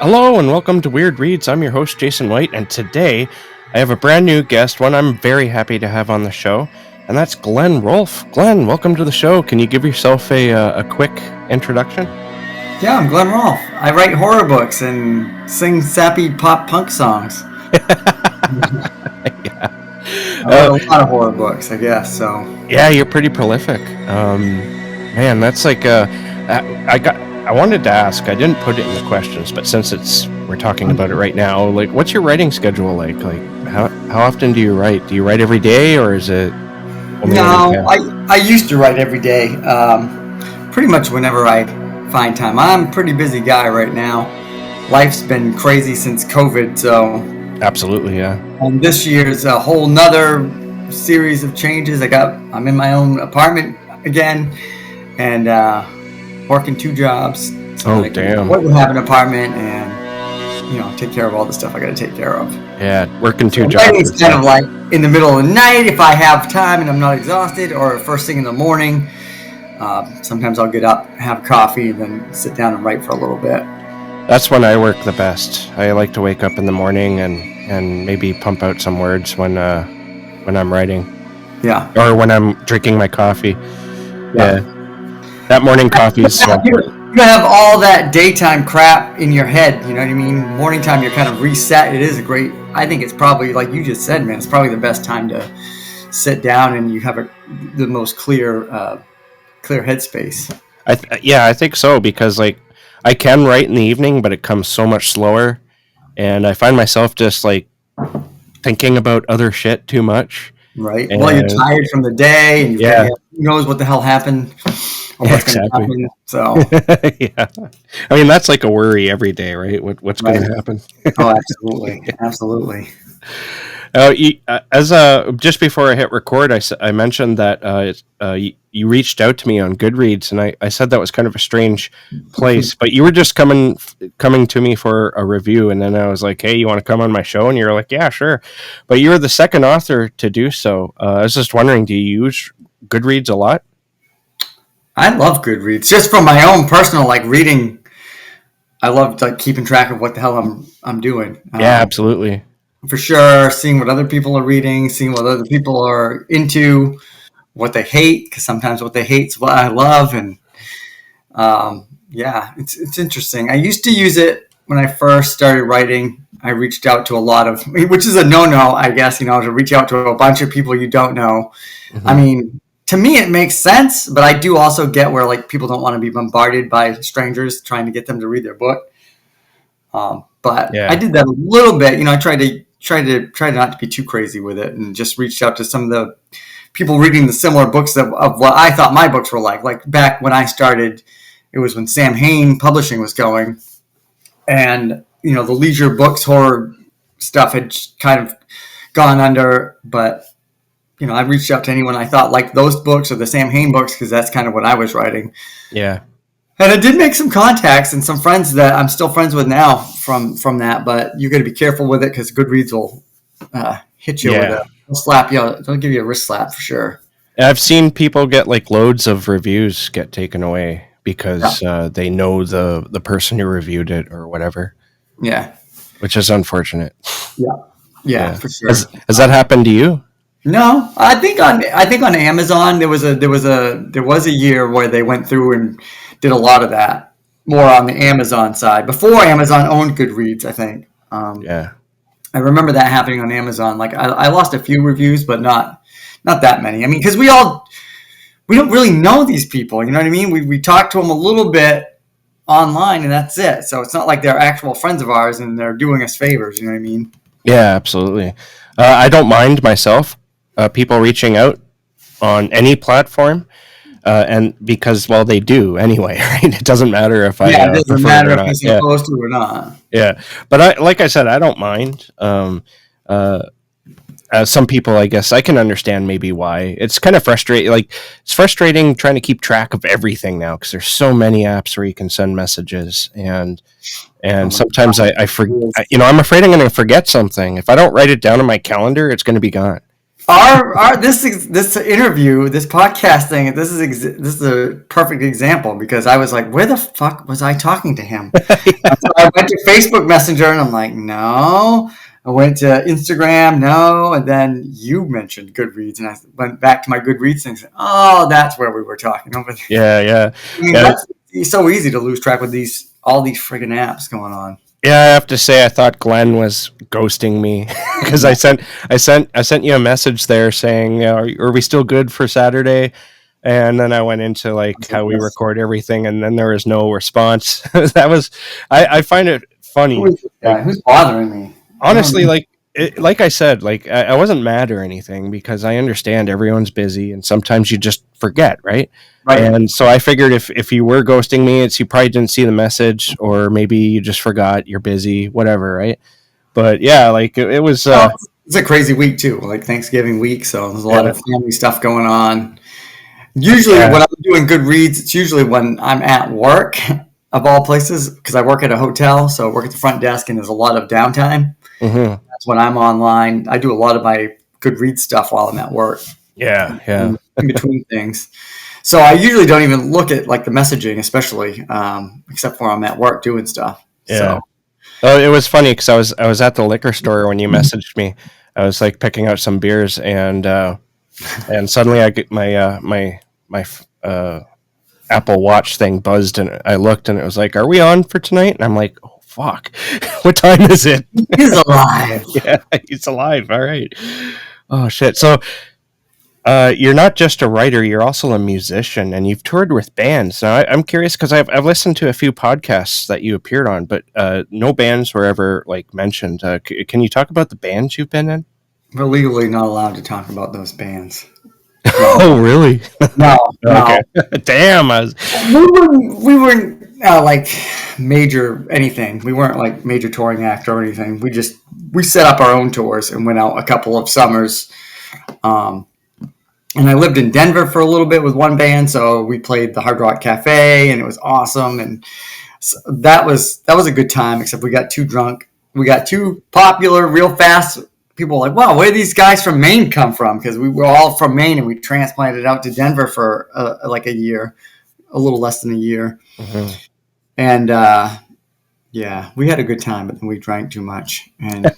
Hello and welcome to Weird Reads. I'm your host, Jason White, and today I have a brand new guest, one I'm very happy to have on the show, and that's Glenn Rolfe. Glenn, welcome to the show. Can you give yourself a quick introduction? Yeah, I'm Glenn Rolfe. I write horror books and sing sappy pop punk songs. Yeah. I write a lot of horror books, I guess. So yeah, you're pretty prolific. Man, that's like I wanted to ask. I didn't put it in the questions, but since we're talking about it right now, like, what's your writing schedule like? Like, how often do you write? Do you write every day, or is it? No, I used to write every day. Pretty much whenever I find time. I'm a pretty busy guy right now. Life's been crazy since COVID, so absolutely, yeah. And this year's a whole nother series of changes. I'm in my own apartment again, and working 2 jobs. So damn! I have an apartment and take care of all the stuff I got to take care of. Yeah, working 2 jobs. It's kind of like in the middle of the night if I have time and I'm not exhausted, or first thing in the morning. Sometimes I'll get up, have coffee, then sit down and write for a little bit. That's when I work the best. I like to wake up in the morning and maybe pump out some words when I'm writing. Yeah. Or when I'm drinking my coffee. Yeah. That morning coffee is so important. You have all that daytime crap in your head, you know what I mean? Morning time, you're kind of reset. It is I think it's probably, like you just said, man, it's probably the best time to sit down and you have the most clear headspace. I think so, because like I can write in the evening, but it comes so much slower, and I find myself just like thinking about other shit too much. Right. Well, you're tired from the day, and who knows what the hell happened. Exactly. Happen, so yeah, I mean that's like a worry every day, right? What's going to happen? Oh, absolutely, absolutely. Just before I hit record, I mentioned that you reached out to me on Goodreads, and I said that was kind of a strange place, but you were just coming to me for a review, and then I was like, hey, you want to come on my show? And you're like, yeah, sure. But you're the second author to do so. I was just wondering, do you use Goodreads a lot? I love Goodreads, just from my own personal reading. I love keeping track of what the hell I'm doing. Yeah, absolutely. For sure, seeing what other people are reading, seeing what other people are into, what they hate, because sometimes what they hate is what I love, and it's interesting. I used to use it when I first started writing. I reached out to a lot of, which is a no-no, I guess, to reach out to a bunch of people you don't know. Mm-hmm. I mean, to me, it makes sense, but I do also get where people don't want to be bombarded by strangers trying to get them to read their book. But yeah. I did that a little bit. I tried not to be too crazy with it, and just reached out to some of the people reading the similar books of what I thought my books were like. Like back when I started, it was when Sam Hain Publishing was going, and the leisure books horror stuff had kind of gone under, but I reached out to anyone I thought liked those books or the Sam Hain books, because that's kind of what I was writing. Yeah. And I did make some contacts and some friends that I'm still friends with now from that, but you got to be careful with it, because Goodreads will hit you with they'll slap you. They'll give you a wrist slap for sure. I've seen people get loads of reviews get taken away because they know the person who reviewed it or whatever. Yeah. Which is unfortunate. Yeah, for sure. Has that happened to you? No, I think on Amazon there was a year where they went through and did a lot of that, more on the Amazon side, before Amazon owned Goodreads, I think. I remember that happening on Amazon. I lost a few reviews, but not that many. I mean, because we don't really know these people, you know what I mean? We talk to them a little bit online, and that's it. So it's not like they're actual friends of ours and they're doing us favors, you know what I mean? Yeah, absolutely. I don't mind myself. People reaching out on any platform, and because they do anyway, right? It doesn't matter if I it doesn't matter if you're supposed to or not. Yeah, but like I said, I don't mind. Some people, I guess, I can understand maybe why. It's kind of frustrating. It's frustrating trying to keep track of everything now, because there's so many apps where you can send messages, and sometimes I forget. I'm afraid I'm going to forget something. If I don't write it down in my calendar, it's going to be gone. our this interview, this podcast thing, this is a perfect example because I was like, where the fuck was I talking to him? So I went to Facebook Messenger and I'm like, no. I went to Instagram, no, and then you mentioned Goodreads, and I went back to my Goodreads and said, oh, that's where we were talking over there. Yeah. I mean, it's so easy to lose track with all these friggin' apps going on. Yeah, I have to say I thought Glenn was ghosting me because I sent you a message there saying, are we still good for Saturday? And then I went into like how we record everything, and then there was no response. I find it funny. Who's bothering me? Honestly, like I said, like I wasn't mad or anything because I understand everyone's busy and sometimes you just forget, right? Right. And so I figured if you were ghosting me, it's you probably didn't see the message, or maybe you just forgot, you're busy, whatever, right? But yeah, like it was. It's a crazy week too, like Thanksgiving week, so there's a lot of family stuff going on. Usually, when I'm doing Goodreads, it's usually when I'm at work, of all places, because I work at a hotel, so I work at the front desk, and there's a lot of downtime. Mm-hmm. That's when I'm online. I do a lot of my Goodreads stuff while I'm at work. Yeah. In between things. So I usually don't even look at like the messaging, especially except for I'm at work doing stuff. Yeah. So. Oh, it was funny because I was at the liquor store when you messaged me. I was like picking out some beers, and suddenly I get my Apple Watch thing buzzed, and I looked, and it was like, "Are we on for tonight?" And I'm like, "Oh fuck, what time is it?" He's alive. Yeah, he's alive. All right. Oh shit. So. You're not just a writer; you're also a musician, and you've toured with bands. Now, I'm curious because I've listened to a few podcasts that you appeared on, but no bands were ever like mentioned. Can you talk about the bands you've been in? We're legally not allowed to talk about those bands. Oh, really? No. Okay. Damn. We weren't like major anything. We weren't like major touring act or anything. We set up our own tours and went out a couple of summers. And I lived in Denver for a little bit with one band, so we played the Hard Rock Cafe, and it was awesome. And so that was a good time, except we got too drunk. We got too popular real fast. People were like, wow, where do these guys from Maine come from? Because we were all from Maine, and we transplanted out to Denver for like a year, a little less than a year. Mm-hmm. And yeah, we had a good time, but then we drank too much. And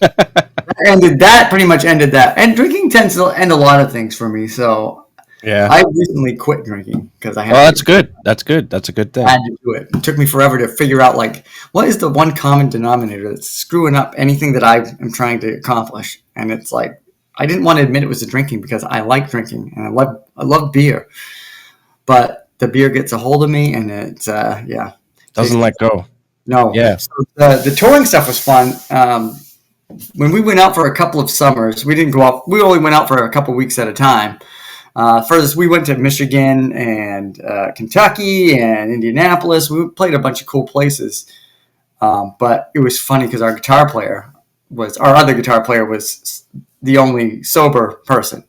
pretty much ended that. And drinking tends to end a lot of things for me. So yeah, I recently quit drinking because I had. Well, that's good. That's good. That's a good thing. I had to do it. It took me forever to figure out like what is the one common denominator that's screwing up anything that I am trying to accomplish. And it's like I didn't want to admit it was the drinking because I like drinking and I love beer, but the beer gets a hold of me and it's doesn't let go. No. Yeah. So the touring stuff was fun. When we went out for a couple of summers, we didn't go out. We only went out for a couple of weeks at a time. Furthest, we went to Michigan and Kentucky and Indianapolis. We played a bunch of cool places. But it was funny because our other guitar player was the only sober person.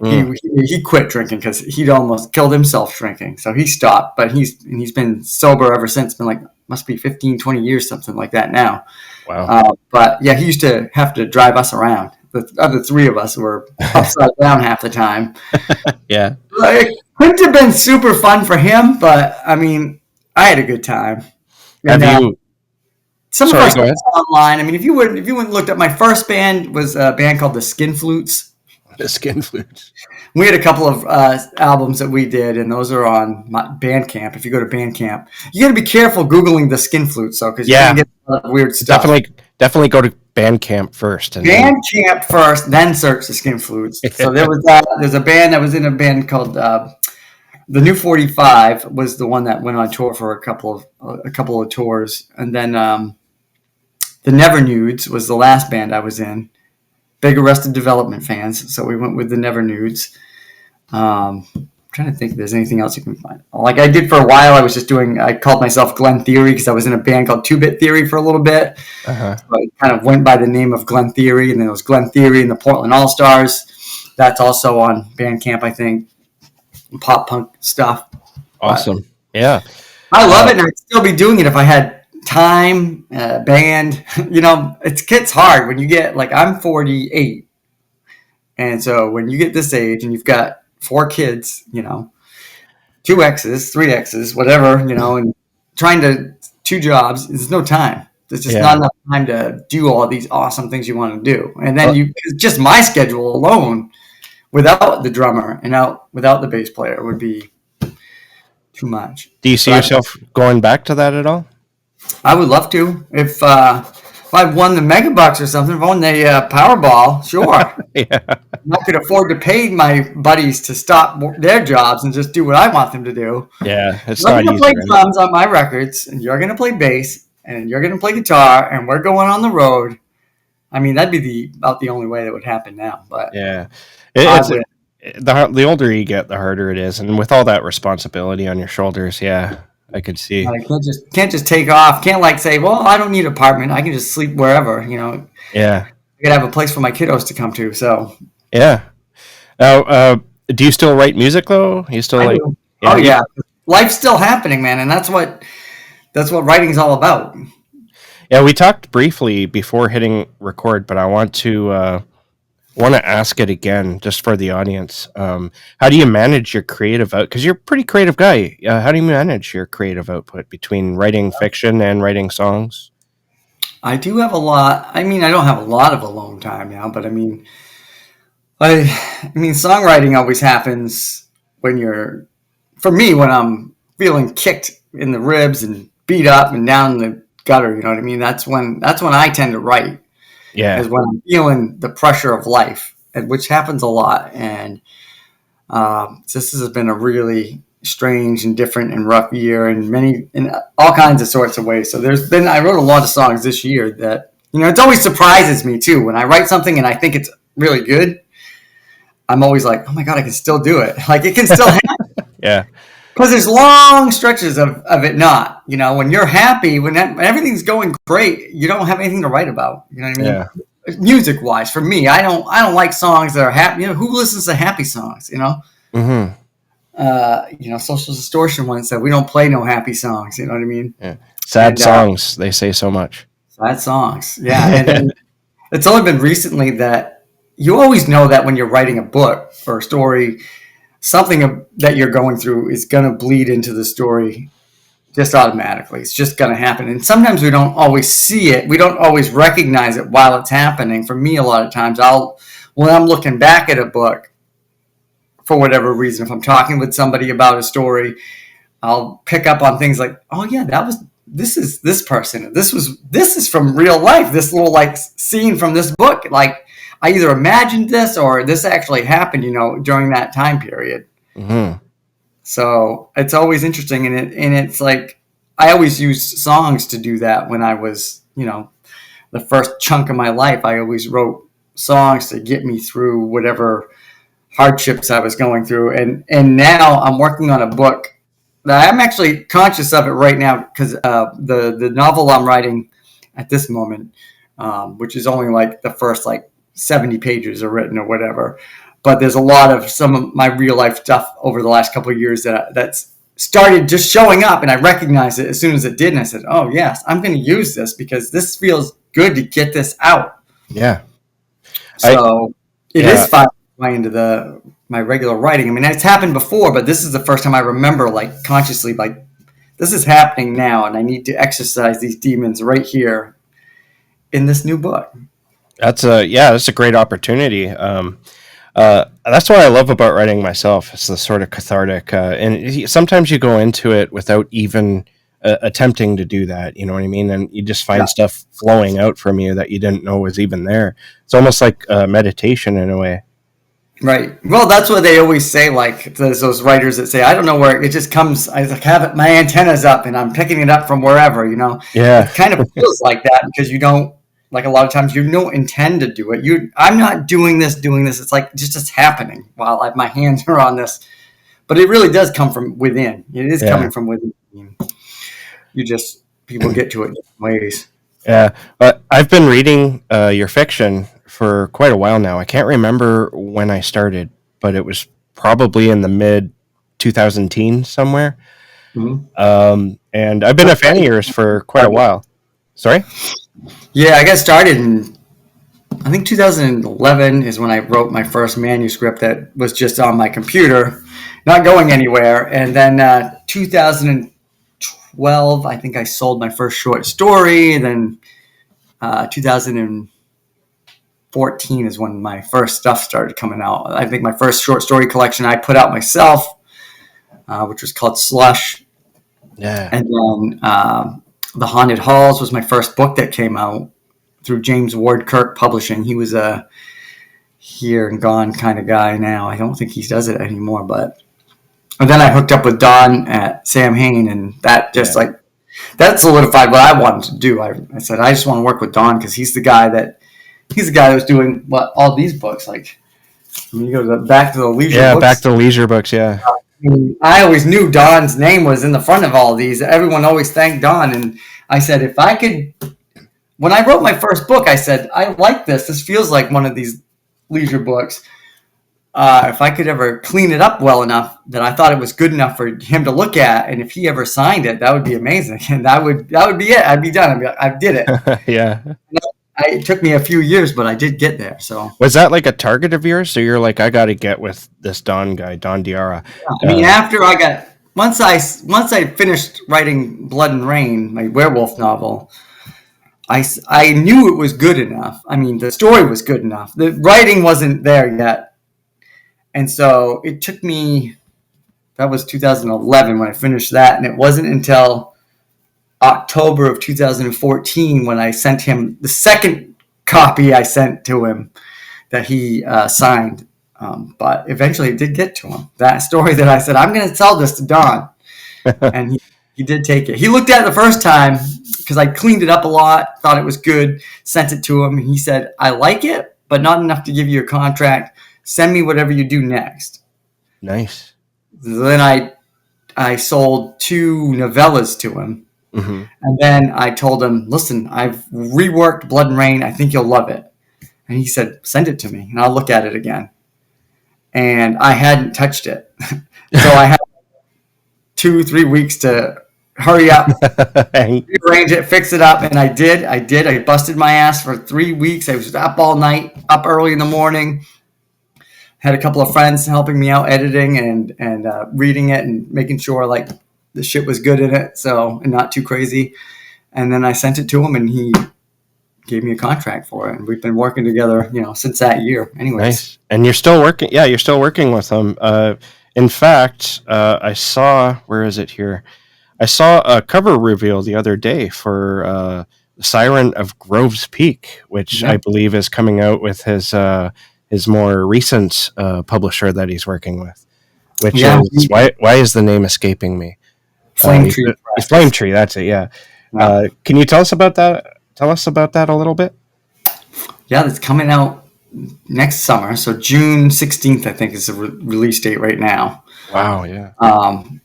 He quit drinking because he'd almost killed himself drinking. So he stopped, but he's been sober ever since. Been like, must be 15, 20 years, something like that now. Wow. But yeah, he used to have to drive us around. The other three of us were upside down half the time. Yeah. It couldn't have been super fun for him, but I mean, I had a good time. And, Have you? Some of us online. I mean, if you went and looked up, my first band was a band called the Skin Flutes. The Skin Flutes. We had a couple of albums that we did, and those are on Bandcamp. If you go to Bandcamp, you got to be careful Googling the Skin Flutes, though, because you can get a lot of weird stuff. Definitely go to Bandcamp first. Bandcamp first, then search the Skin Flutes. So there was that. There's a band that was in a band called the New 45 was the one that went on tour for a couple of tours, and then the Never Nudes was the last band I was in. Big Arrested Development fans, so we went with the Never Nudes. I'm trying to think if there's anything else you can find. Like I did for a while, I called myself Glenn Theory because I was in a band called 2-Bit Theory for a little bit. Uh-huh. So I kind of went by the name of Glenn Theory, and then it was Glenn Theory and the Portland All-Stars. That's also on Bandcamp, I think. Pop punk stuff. Awesome. Yeah. I love it, and I'd still be doing it if I had time, band. It gets hard when you get like I'm 48 And so when you get this age and you've got 4 kids, 2 exes, 3 exes, whatever, and trying to 2 jobs, there's no time. There's just not enough time to do all these awesome things you want to do. And then just my schedule alone, without the drummer and without the bass player, would be too much. Do you see yourself going back to that at all? I would love to. If I won the Megabucks or something, if I won the Powerball, sure. Yeah. I could afford to pay my buddies to stop their jobs and just do what I want them to do. Yeah, it's I'm not going to easy. play drums on my records, and you're going to play bass, and you're going to play guitar, and we're going on the road. I mean, that'd be about the only way that would happen now. But yeah, the older you get, the harder it is, and with all that responsibility on your shoulders, I could see. I can't just take off. Can't say, well, I don't need an apartment. I can just sleep wherever. Yeah, I could have a place for my kiddos to come to. So yeah. Now, do you still write music though? You still I do. Oh yeah, life's still happening, man, and that's what writing's all about. Yeah, we talked briefly before hitting record, but I want to ask it again just for the audience. How do you manage your creative output? Because you're a pretty creative guy. How do you manage your creative output between writing fiction and writing songs? I do have a lot. I mean, I don't have a lot of alone time now, but I mean, songwriting always happens when I'm feeling kicked in the ribs and beat up and down the gutter. You know what I mean? That's when I tend to write. Yeah, is when I'm feeling the pressure of life, which happens a lot. And this has been a really strange and different and rough year in all kinds of sorts of ways. So I wrote a lot of songs this year that, it always surprises me too. When I write something and I think it's really good, I'm always like, oh my God, I can still do it. Like it can still happen. Yeah. Because there's long stretches of it not. When you're happy, when everything's going great, you don't have anything to write about. You know what I mean? Yeah. Music-wise, for me, I don't like songs that are happy. Who listens to happy songs? Mm-hmm. Social Distortion once said we don't play no happy songs. You know what I mean? Yeah. Sad songs. They say so much. Sad songs. Yeah. And then it's only been recently that you always know that when you're writing a book or a story, something that you're going through is going to bleed into the story just automatically. It's just going to happen. And sometimes we don't always see it. We don't always recognize it while it's happening. For me, a lot of times when I'm looking back at a book, for whatever reason, if I'm talking with somebody about a story, I'll pick up on things like, oh yeah, this is this person. This is from real life. This little scene from this book. I either imagined this or this actually happened, during that time period. Mm-hmm. So it's always interesting. And it's like, I always used songs to do that when I was, the first chunk of my life. I always wrote songs to get me through whatever hardships I was going through. And now I'm working on a book that I'm actually conscious of it right now because the novel I'm writing at this moment, which is only the first 70 pages are written or whatever, but there's a lot of some of my real life stuff over the last couple of years that's started just showing up, and I recognized it as soon as it did, and I said, oh yes, I'm going to use this because this feels good to get this out. Yeah. So it is finding into my regular writing. I mean, it's happened before, but this is the first time I remember consciously this is happening now, and I need to exercise these demons right here in this new book. That's a great opportunity. That's what I love about writing myself. It's the sort of cathartic, and sometimes you go into it without even attempting to do that. You know what I mean? And you just find stuff flowing out from you that you didn't know was even there. It's almost like meditation in a way. Right. Well, that's what they always say. There's those writers that say, I don't know where it just comes. I have it, my antenna's up and I'm picking it up from wherever, Yeah. It kind of feels like that because you don't, a lot of times you don't intend to do it. I'm not doing this. It's just happening while my hands are on this. But it really does come from within. It is coming from within. People get to it in different ways. Yeah. But I've been reading your fiction for quite a while now. I can't remember when I started, but it was probably in the mid 2010s somewhere. Mm-hmm. And I've been a fan of yours for quite a while. Sorry? Yeah, I got started in I think 2011 is when I wrote my first manuscript that was just on my computer, not going anywhere. And then 2012, I think I sold my first short story. And then 2014 is when my first stuff started coming out. I think my first short story collection I put out myself, which was called Slush. Yeah. And then The Haunted Halls was my first book that came out through James Ward Kirk Publishing. He was a here and gone kind of guy now. I don't think he does it anymore. And then I hooked up with Don at Sam Hain, and that just that solidified what I wanted to do. I said I just want to work with Don because he's the guy that was doing all these books. Like when you go back to the leisure books. Back to the leisure books. Yeah. I always knew Don's name was in the front of all of these. Everyone always thanked Don, and I said if I could. When I wrote my first book, I said, I like this. This feels like one of these leisure books. If I could ever clean it up well enough that I thought it was good enough for him to look at, and if he ever signed it, that would be amazing. And that would be it. I'd be done. I'd be like, I did it. Yeah. It took me a few years, but I did get there. So was that like a target of yours? So you're like, I got to get with this Don guy, Don Diarra. I mean, after I got once I finished writing Blood and Rain, my werewolf novel. I knew it was good enough. I mean, the story was good enough. The writing wasn't there yet. And so it took me, that was 2011 when I finished that. And it wasn't until October of 2014 when I sent him the second copy I sent to him that he signed. But eventually it did get to him. That story that I said, I'm going to sell this to Don. And he did take it. He looked at it the first time because I cleaned it up a lot, thought it was good, sent it to him, and he said, I like it, but not enough to give you a contract. Send me whatever you do next. Nice. Then I sold 2 novellas to him. Mm-hmm. And then I told him, listen, I've reworked Blood and Rain. I think you'll love it. And he said, send it to me, and I'll look at it again. And I hadn't touched it. So I had 2-3 weeks to hurry up, rearrange it, fix it up, and I did. I busted my ass for 3 weeks. I was up all night, up early in the morning. Had a couple of friends helping me out editing and reading it and making sure like the shit was good in it, and not too crazy. And then I sent it to him, and he gave me a contract for it, and we've been working together, since that year. Anyways, nice. And you're still working. Yeah, you're still working with him. In fact, I saw. Where is it here? I saw a cover reveal the other day for Siren of Groves Peak, which I believe is coming out with his more recent publisher that he's working with. Which is why is the name escaping me? Flame Tree. Flame Tree. That's it. Yeah. Can you tell us about that? Tell us about that a little bit. Yeah, it's coming out next summer. So June 16th, I think, is the release date right now. Wow. Yeah.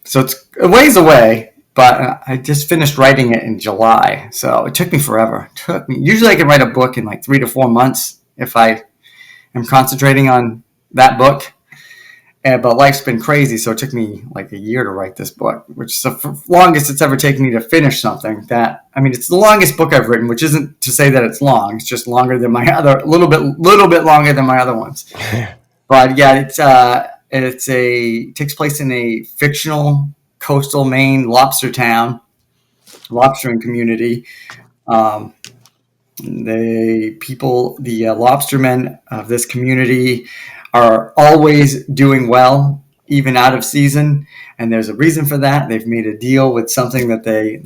So it's a ways away. But I just finished writing it in July, so it took me forever. Usually I can write a book in like 3 to 4 months if I am concentrating on that book. But life's been crazy, so it took me like a year to write this book, which is the longest it's ever taken me to finish something. It's the longest book I've written, which isn't to say that it's long. It's just longer than my other, a little bit longer than my other ones. But yeah, it takes place in a fictional coastal Maine lobstering community. The lobstermen of this community are always doing well, even out of season, and there's a reason for that. They've made a deal with something that they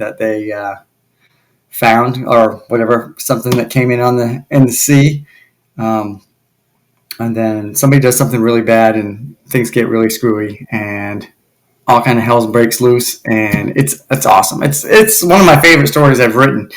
found or whatever, something that came in the sea, and then somebody does something really bad, and things get really screwy, and all kind of hell breaks loose, and it's awesome. It's one of my favorite stories I've written,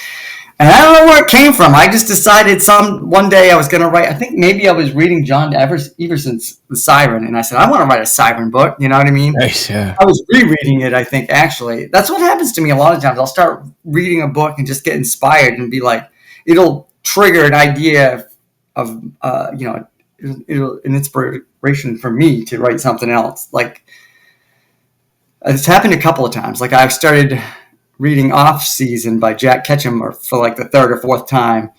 and I don't know where it came from. I just decided one day I was going to write. I think maybe I was reading John Everson's The Siren, and I said I want to write a siren book. You know what I mean? Nice, yeah. I was rereading it. I think actually that's what happens to me a lot of times. I'll start reading a book and just get inspired and be like, it'll trigger an idea of it'll an inspiration for me to write something else. Like, it's happened a couple of times. Like, I've started reading Off Season by Jack Ketchum for like the third or fourth time.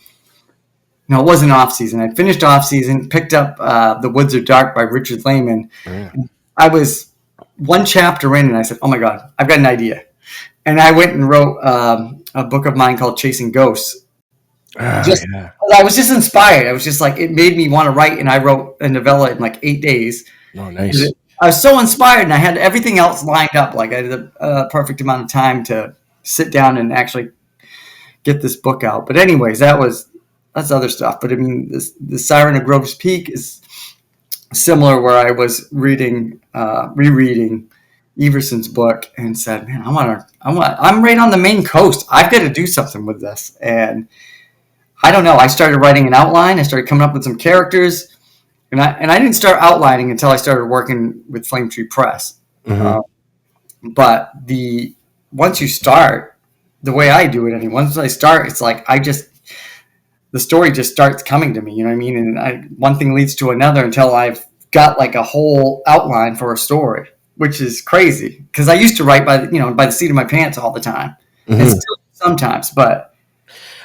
No, it wasn't off season. I finished off season, picked up The Woods Are Dark by Richard Lehman. Yeah. I was one chapter in, and I said, "Oh my God, I've got an idea!" And I went and wrote a book of mine called Chasing Ghosts. Just Yeah. I was just inspired. I was just like, it made me want to write, and I wrote a novella in like 8 days. Oh, nice. I was so inspired, and I had everything else lined up. Like I had a perfect amount of time to sit down and actually get this book out. But anyways, that's other stuff. But I mean, the Siren of Groves Peak is similar, where I was rereading Everson's book and said, "Man, I'm right on the Maine coast. I've got to do something with this." And I don't know. I started writing an outline. I started coming up with some characters, and I didn't start outlining until I started working with Flame Tree Press. But once you start, the way I do it, once I start, it's like the story just starts coming to me. You know what I mean? And one thing leads to another until I've got like a whole outline for a story, which is crazy because I used to write by the seat of my pants all the time, and still sometimes. But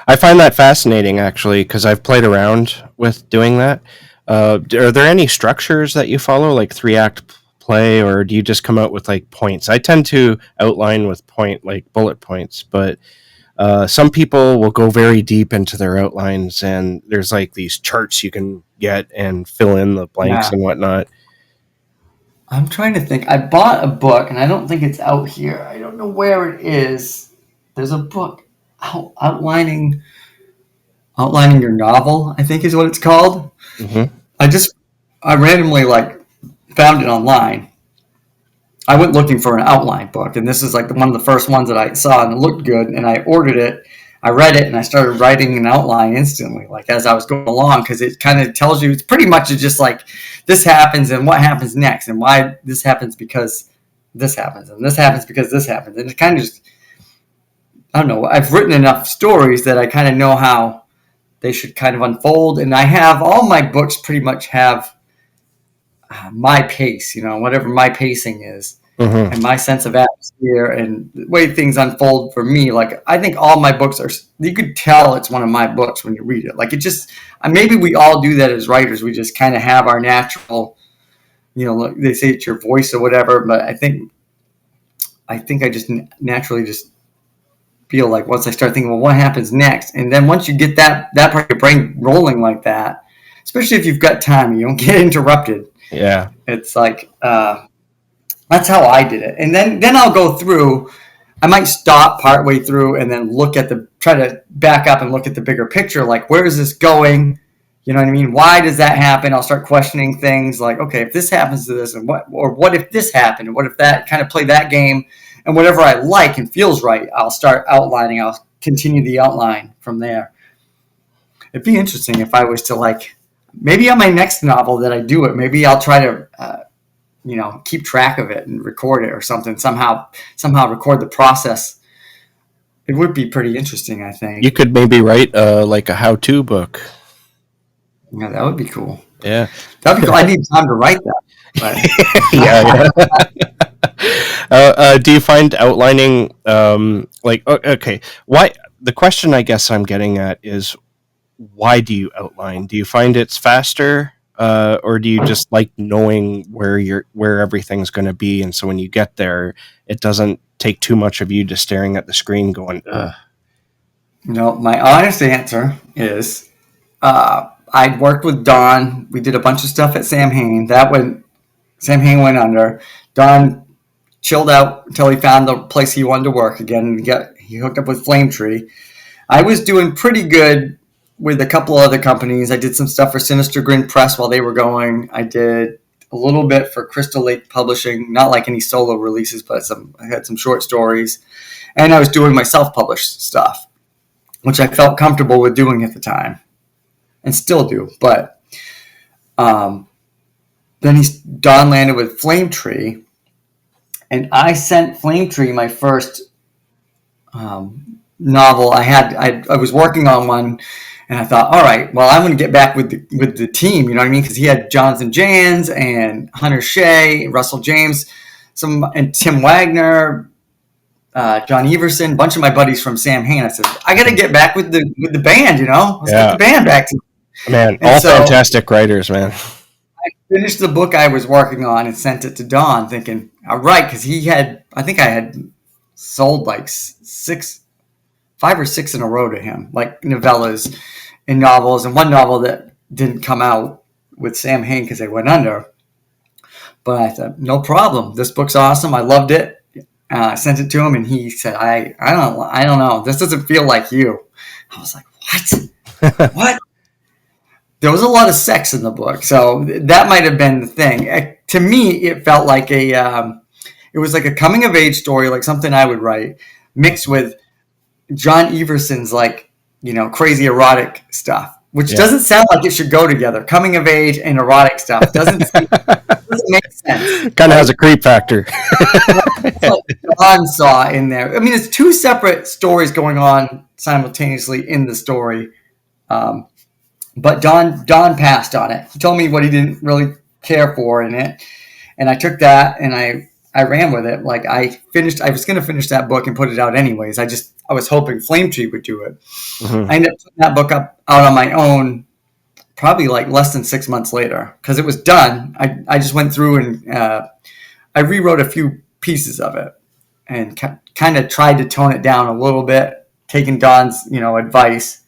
I find that fascinating, actually, because I've played around with doing that. Are there any structures that you follow, like 3-act play, or do you just come out with like points? I tend to outline with bullet points, but some people will go very deep into their outlines, and there's like these charts you can get and fill in the blanks and whatnot. I'm trying to think. I bought a book, and I don't think it's out here. I don't know where it is. There's a book outlining your novel, I think is what it's called. I randomly found it online. I went looking for an outline book, and this is like one of the first ones that I saw, and it looked good, and I ordered it. I read it, and I started writing an outline instantly, like as I was going along, because it kind of tells you, it's pretty much just like this happens and what happens next, and why this happens because this happens, and this happens because this happens, and it kind of just, I don't know. I've written enough stories that I kind of know how they should kind of unfold, and I have all my books pretty much have my pace, whatever my pacing is. And my sense of atmosphere and the way things unfold for me. Like, I think all my books you could tell it's one of my books when you read it. Like, it just, maybe we all do that as writers. We just kind of have our natural, they say it's your voice or whatever. But I think I just naturally just feel like once I start thinking, well, what happens next? And then once you get that part of your brain rolling like that, especially if you've got time, you don't get interrupted. Yeah. It's like, that's how I did it. And then I'll go through, I might stop partway through and then try to back up and look at the bigger picture. Like, where is this going? You know what I mean? Why does that happen? I'll start questioning things like, okay, if this happens to this, and what if this happened? And what if that, kind of play that game? And whatever I like and feels right, I'll start outlining. I'll continue the outline from there. It'd be interesting if I was to maybe on my next novel that I do it, maybe I'll try to, keep track of it and record it or something, somehow record the process. It would be pretty interesting, I think. You could maybe write a how-to book. Yeah, that would be cool. Yeah. That'd be cool. I need time to write that. Yeah. Do you find outlining, okay, why, the question I guess I'm getting at is, why do you outline? Do you find it's faster? Or do you just like knowing where everything's going to be, and so when you get there, it doesn't take too much of you just staring at the screen going, ugh? No, my honest answer is, I worked with Don. We did a bunch of stuff at Sam Hain. Sam Hain went under. Don chilled out until he found the place he wanted to work again, and he hooked up with Flame Tree. I was doing pretty good with a couple of other companies. I did some stuff for Sinister Grin Press while they were going. I did a little bit for Crystal Lake Publishing, not like any solo releases, but I had some short stories. And I was doing my self-published stuff, which I felt comfortable with doing at the time, and still do. But then Don landed with Flame Tree, and I sent Flame Tree my first novel. I was working on one, and I thought, all right, well, I'm going to get back with the team, you know what I mean? Because he had Jonathan Jans and Hunter Shea, Russell James, and Tim Wagner, John Everson, a bunch of my buddies from Sam Hain. I said, I got to get back with the band, Let's get the band back. Man, And all so fantastic writers, man. I finished the book I was working on and sent it to Don, thinking, all right, because I think I had sold like six, 5 or 6 in a row to him, like novellas and novels, and one novel that didn't come out with Sam Hain because they went under. But I thought, no problem. This book's awesome. I loved it. I sent it to him, and he said, I don't know. This doesn't feel like you. I was like, what? What? There was a lot of sex in the book, so that might have been the thing. To me, it felt like it was like a coming of age story, like something I would write, mixed with John Everson's crazy erotic stuff, which doesn't sound like it should go together. Coming of age and erotic stuff doesn't make sense. Kind of has a creep factor. Like Don saw in there. I mean, it's 2 separate stories going on simultaneously in the story. But Don passed on it. He told me what he didn't really care for in it, and I took that and I ran with it. Like I was going to finish that book and put it out anyways. I was hoping Flame Tree would do it. Mm-hmm. I ended up putting that book out on my own, probably like less than 6 months later, because it was done. I just went through and I rewrote a few pieces of it and kind of tried to tone it down a little bit, taking Don's advice.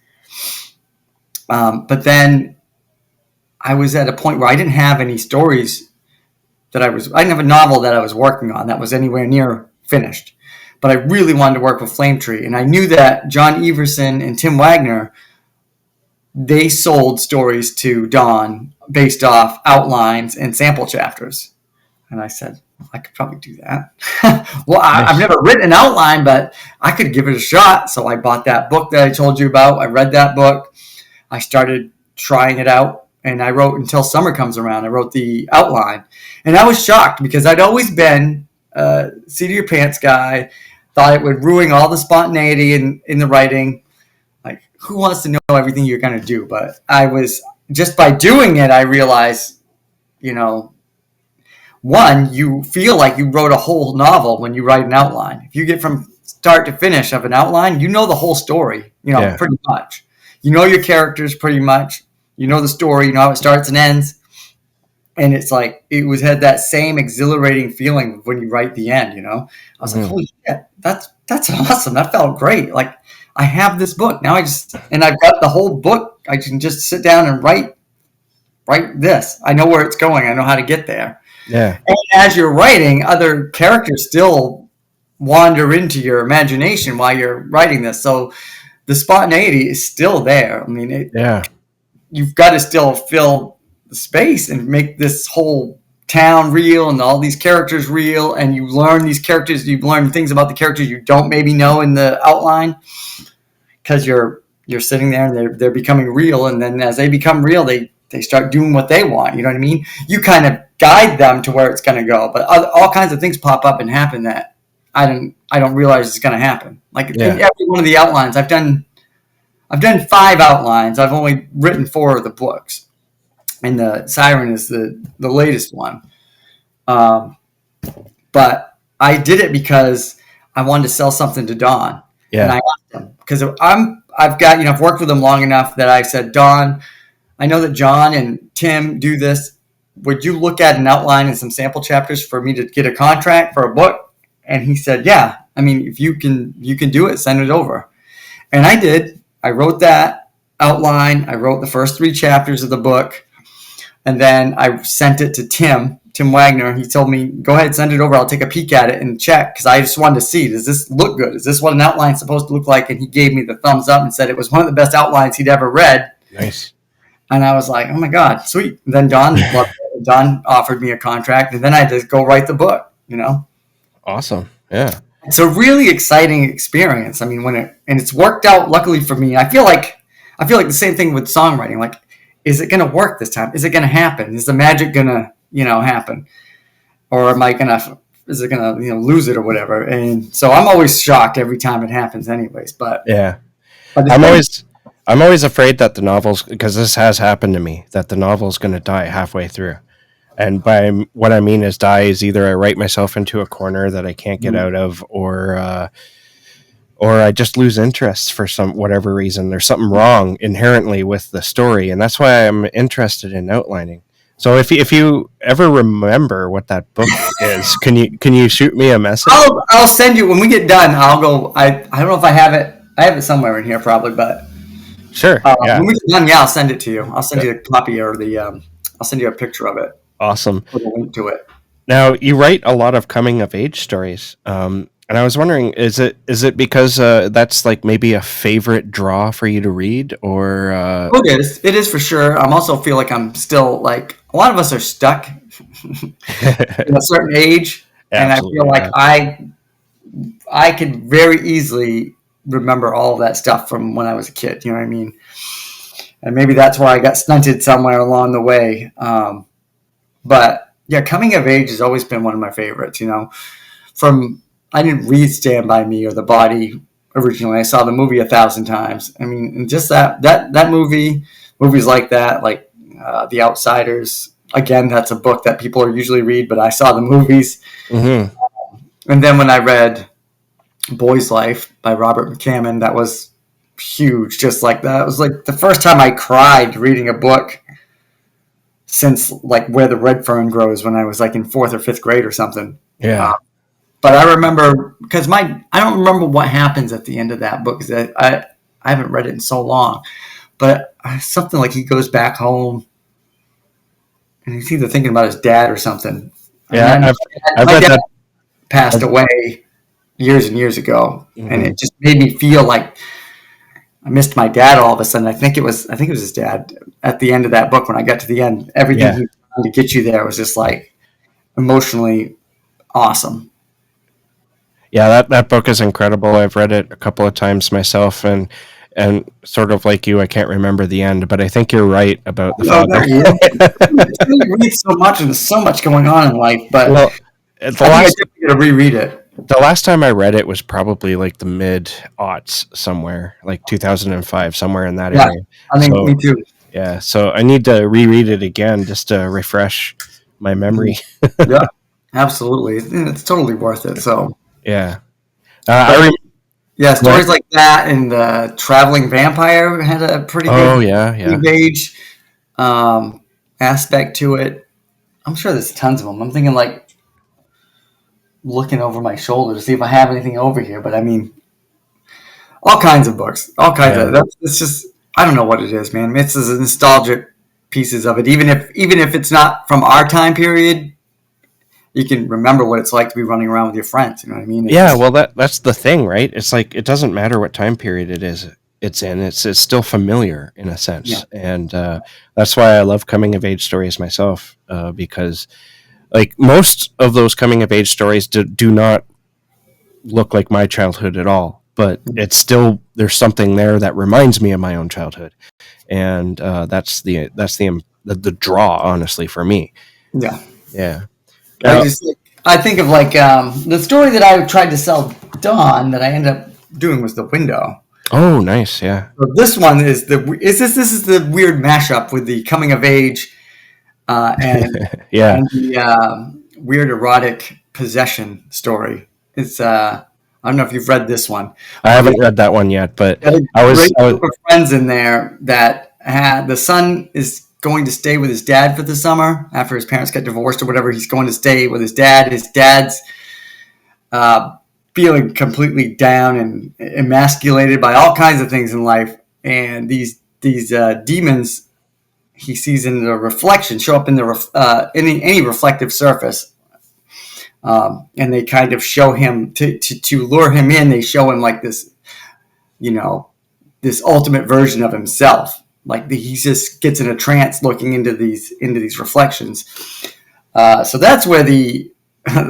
But then I was at a point where I didn't have any stories I didn't have a novel that I was working on that was anywhere near finished. But I really wanted to work with Flame Tree. And I knew that John Everson and Tim Wagner, they sold stories to Don based off outlines and sample chapters. And I said, I could probably do that. Well, I've never written an outline, but I could give it a shot. So I bought that book that I told you about. I read that book. I started trying it out, and I wrote until summer comes around. I wrote the outline, and I was shocked because I'd always been a seat of your pants guy, thought it would ruin all the spontaneity in the writing. Like, who wants to know everything you're going to do? But I was, just by doing it, I realized, one, you feel like you wrote a whole novel when you write an outline. If you get from start to finish of an outline, you know the whole story, pretty much. You know your characters pretty much. You know the story. You know how it starts and ends. And it's like, had that same exhilarating feeling when you write the end, I was like, holy shit, that's awesome. That felt great. Like, I have this book. Now I've got the whole book. I can just sit down and write this. I know where it's going. I know how to get there. Yeah. And as you're writing, other characters still wander into your imagination while you're writing this. So the spontaneity is still there. I mean, you've got to still fill the space and make this whole town real and all these characters real. And you learn these characters. You learn things about the characters you don't maybe know in the outline because you're sitting there and they're becoming real. And then as they become real, they start doing what they want. You know what I mean? You kind of guide them to where it's going to go. But all kinds of things pop up and happen that I don't realize it's going to happen. Like in every one of the outlines, I've done 5 outlines. I've only written 4 of the books, and the Siren is the latest one. But I did it because I wanted to sell something to Don, and I asked him because I've worked with him long enough that I said, Don, I know that John and Tim do this. Would you look at an outline and some sample chapters for me to get a contract for a book? And he said, yeah. I mean, if you can do it, send it over. And I did. I wrote that outline. I wrote the first 3 chapters of the book. And then I sent it to Tim Wagner. He told me, go ahead, send it over. I'll take a peek at it and check because I just wanted to see, does this look good? Is this what an outline's supposed to look like? And he gave me the thumbs up and said it was one of the best outlines he'd ever read. Nice. And I was like, oh, my God, sweet. And then Don offered me a contract, and then I had to go write the book, Awesome. Yeah. It's a really exciting experience. I mean, it's worked out luckily for me. I feel like the same thing with songwriting. Like, is it going to work this time? Is it going to happen? Is the magic going to, happen? Or is it going to, lose it or whatever? And so I'm always shocked every time it happens anyways, but yeah, I'm always afraid that the novel's, because this has happened to me, that the novel's going to die halfway through. And by what I mean is die is either I write myself into a corner that I can't get out of, or or I just lose interest for some whatever reason. There's something wrong inherently with the story, and that's why I'm interested in outlining. So if you ever remember what that book is, can you shoot me a message? I'll send you when we get done. I'll go. I don't know if I have it. I have it somewhere in here probably, but Sure. Yeah. when we get done, I'll send it to you. I'll send you a copy or the. I'll send you a picture of it. Awesome. With a link to it. Now you write a lot of coming of age stories, and I was wondering, is it because that's like maybe a favorite draw for you to read, or? Oh, it is. It is for sure. I also feel like I'm still like a lot of us are stuck in a certain age, and I feel like I could very easily remember all of that stuff from when I was a kid. You know what I mean? And maybe that's why I got stunted somewhere along the way. But yeah, coming of age has always been one of my favorites. You know, I didn't read Stand By Me or The Body originally. I saw the movie 1,000 times. I mean, and just that movies like that, like The Outsiders. Again, that's a book that people usually read, but I saw the movies. Mm-hmm. And then when I read Boy's Life by Robert McCammon, that was huge. Just like that, it was like the first time I cried reading a book since like Where the Red Fern Grows, when I was like in 4th or 5th grade or something. Yeah. But I remember because I don't remember what happens at the end of that book because I haven't read it in so long. But something like he goes back home and he's either thinking about his dad or something. Yeah, I've read that. Passed away years and years ago, and it just made me feel like I missed my dad all of a sudden. I think it was his dad at the end of that book. When I got to the end, everything he did to get you there was just like emotionally awesome. Yeah, that book is incredible. I've read it a couple of times myself, and sort of like you, I can't remember the end, but I think you're right about the father. You read so much, and there's so much going on in life, but well, I gotta reread it. The last time I read it was probably like the mid-aughts somewhere, like 2005, somewhere in that area. I think me too. Yeah, so I need to reread it again just to refresh my memory. Yeah, absolutely. It's totally worth it. So yeah. Stories like that, and the Traveling Vampire had a pretty big age aspect to it. I'm sure there's tons of them. I'm thinking like looking over my shoulder to see if I have anything over here, but I mean, all kinds of books, all kinds of. It's just I don't know what it is, man. It's the nostalgic pieces of it. Even if it's not from our time period, you can remember what it's like to be running around with your friends. You know what I mean? That's the thing, right? It's like it doesn't matter what time period it's in. It's still familiar in a sense, and that's why I love coming of age stories myself, because like most of those coming of age stories do not look like my childhood at all, but it's still there's something there that reminds me of my own childhood, and that's the draw, honestly, for me. Yeah. I think of like the story that I tried to sell Dawn that I ended up doing was The Window. Oh, nice, yeah. So this one is this is the weird mashup with the coming of age and the weird erotic possession story. It's I don't know if you've read this one. I haven't read that one yet, but I was group of friends in there that had the son is going to stay with his dad for the summer after his parents got divorced or whatever. He's going to stay with his dad. His dad's feeling completely down and emasculated by all kinds of things in life, and these demons he sees in the reflection show up in the any reflective surface, and they kind of show him to lure him in. They show him like this, this ultimate version of himself. Like he just gets in a trance looking into these reflections. So that's where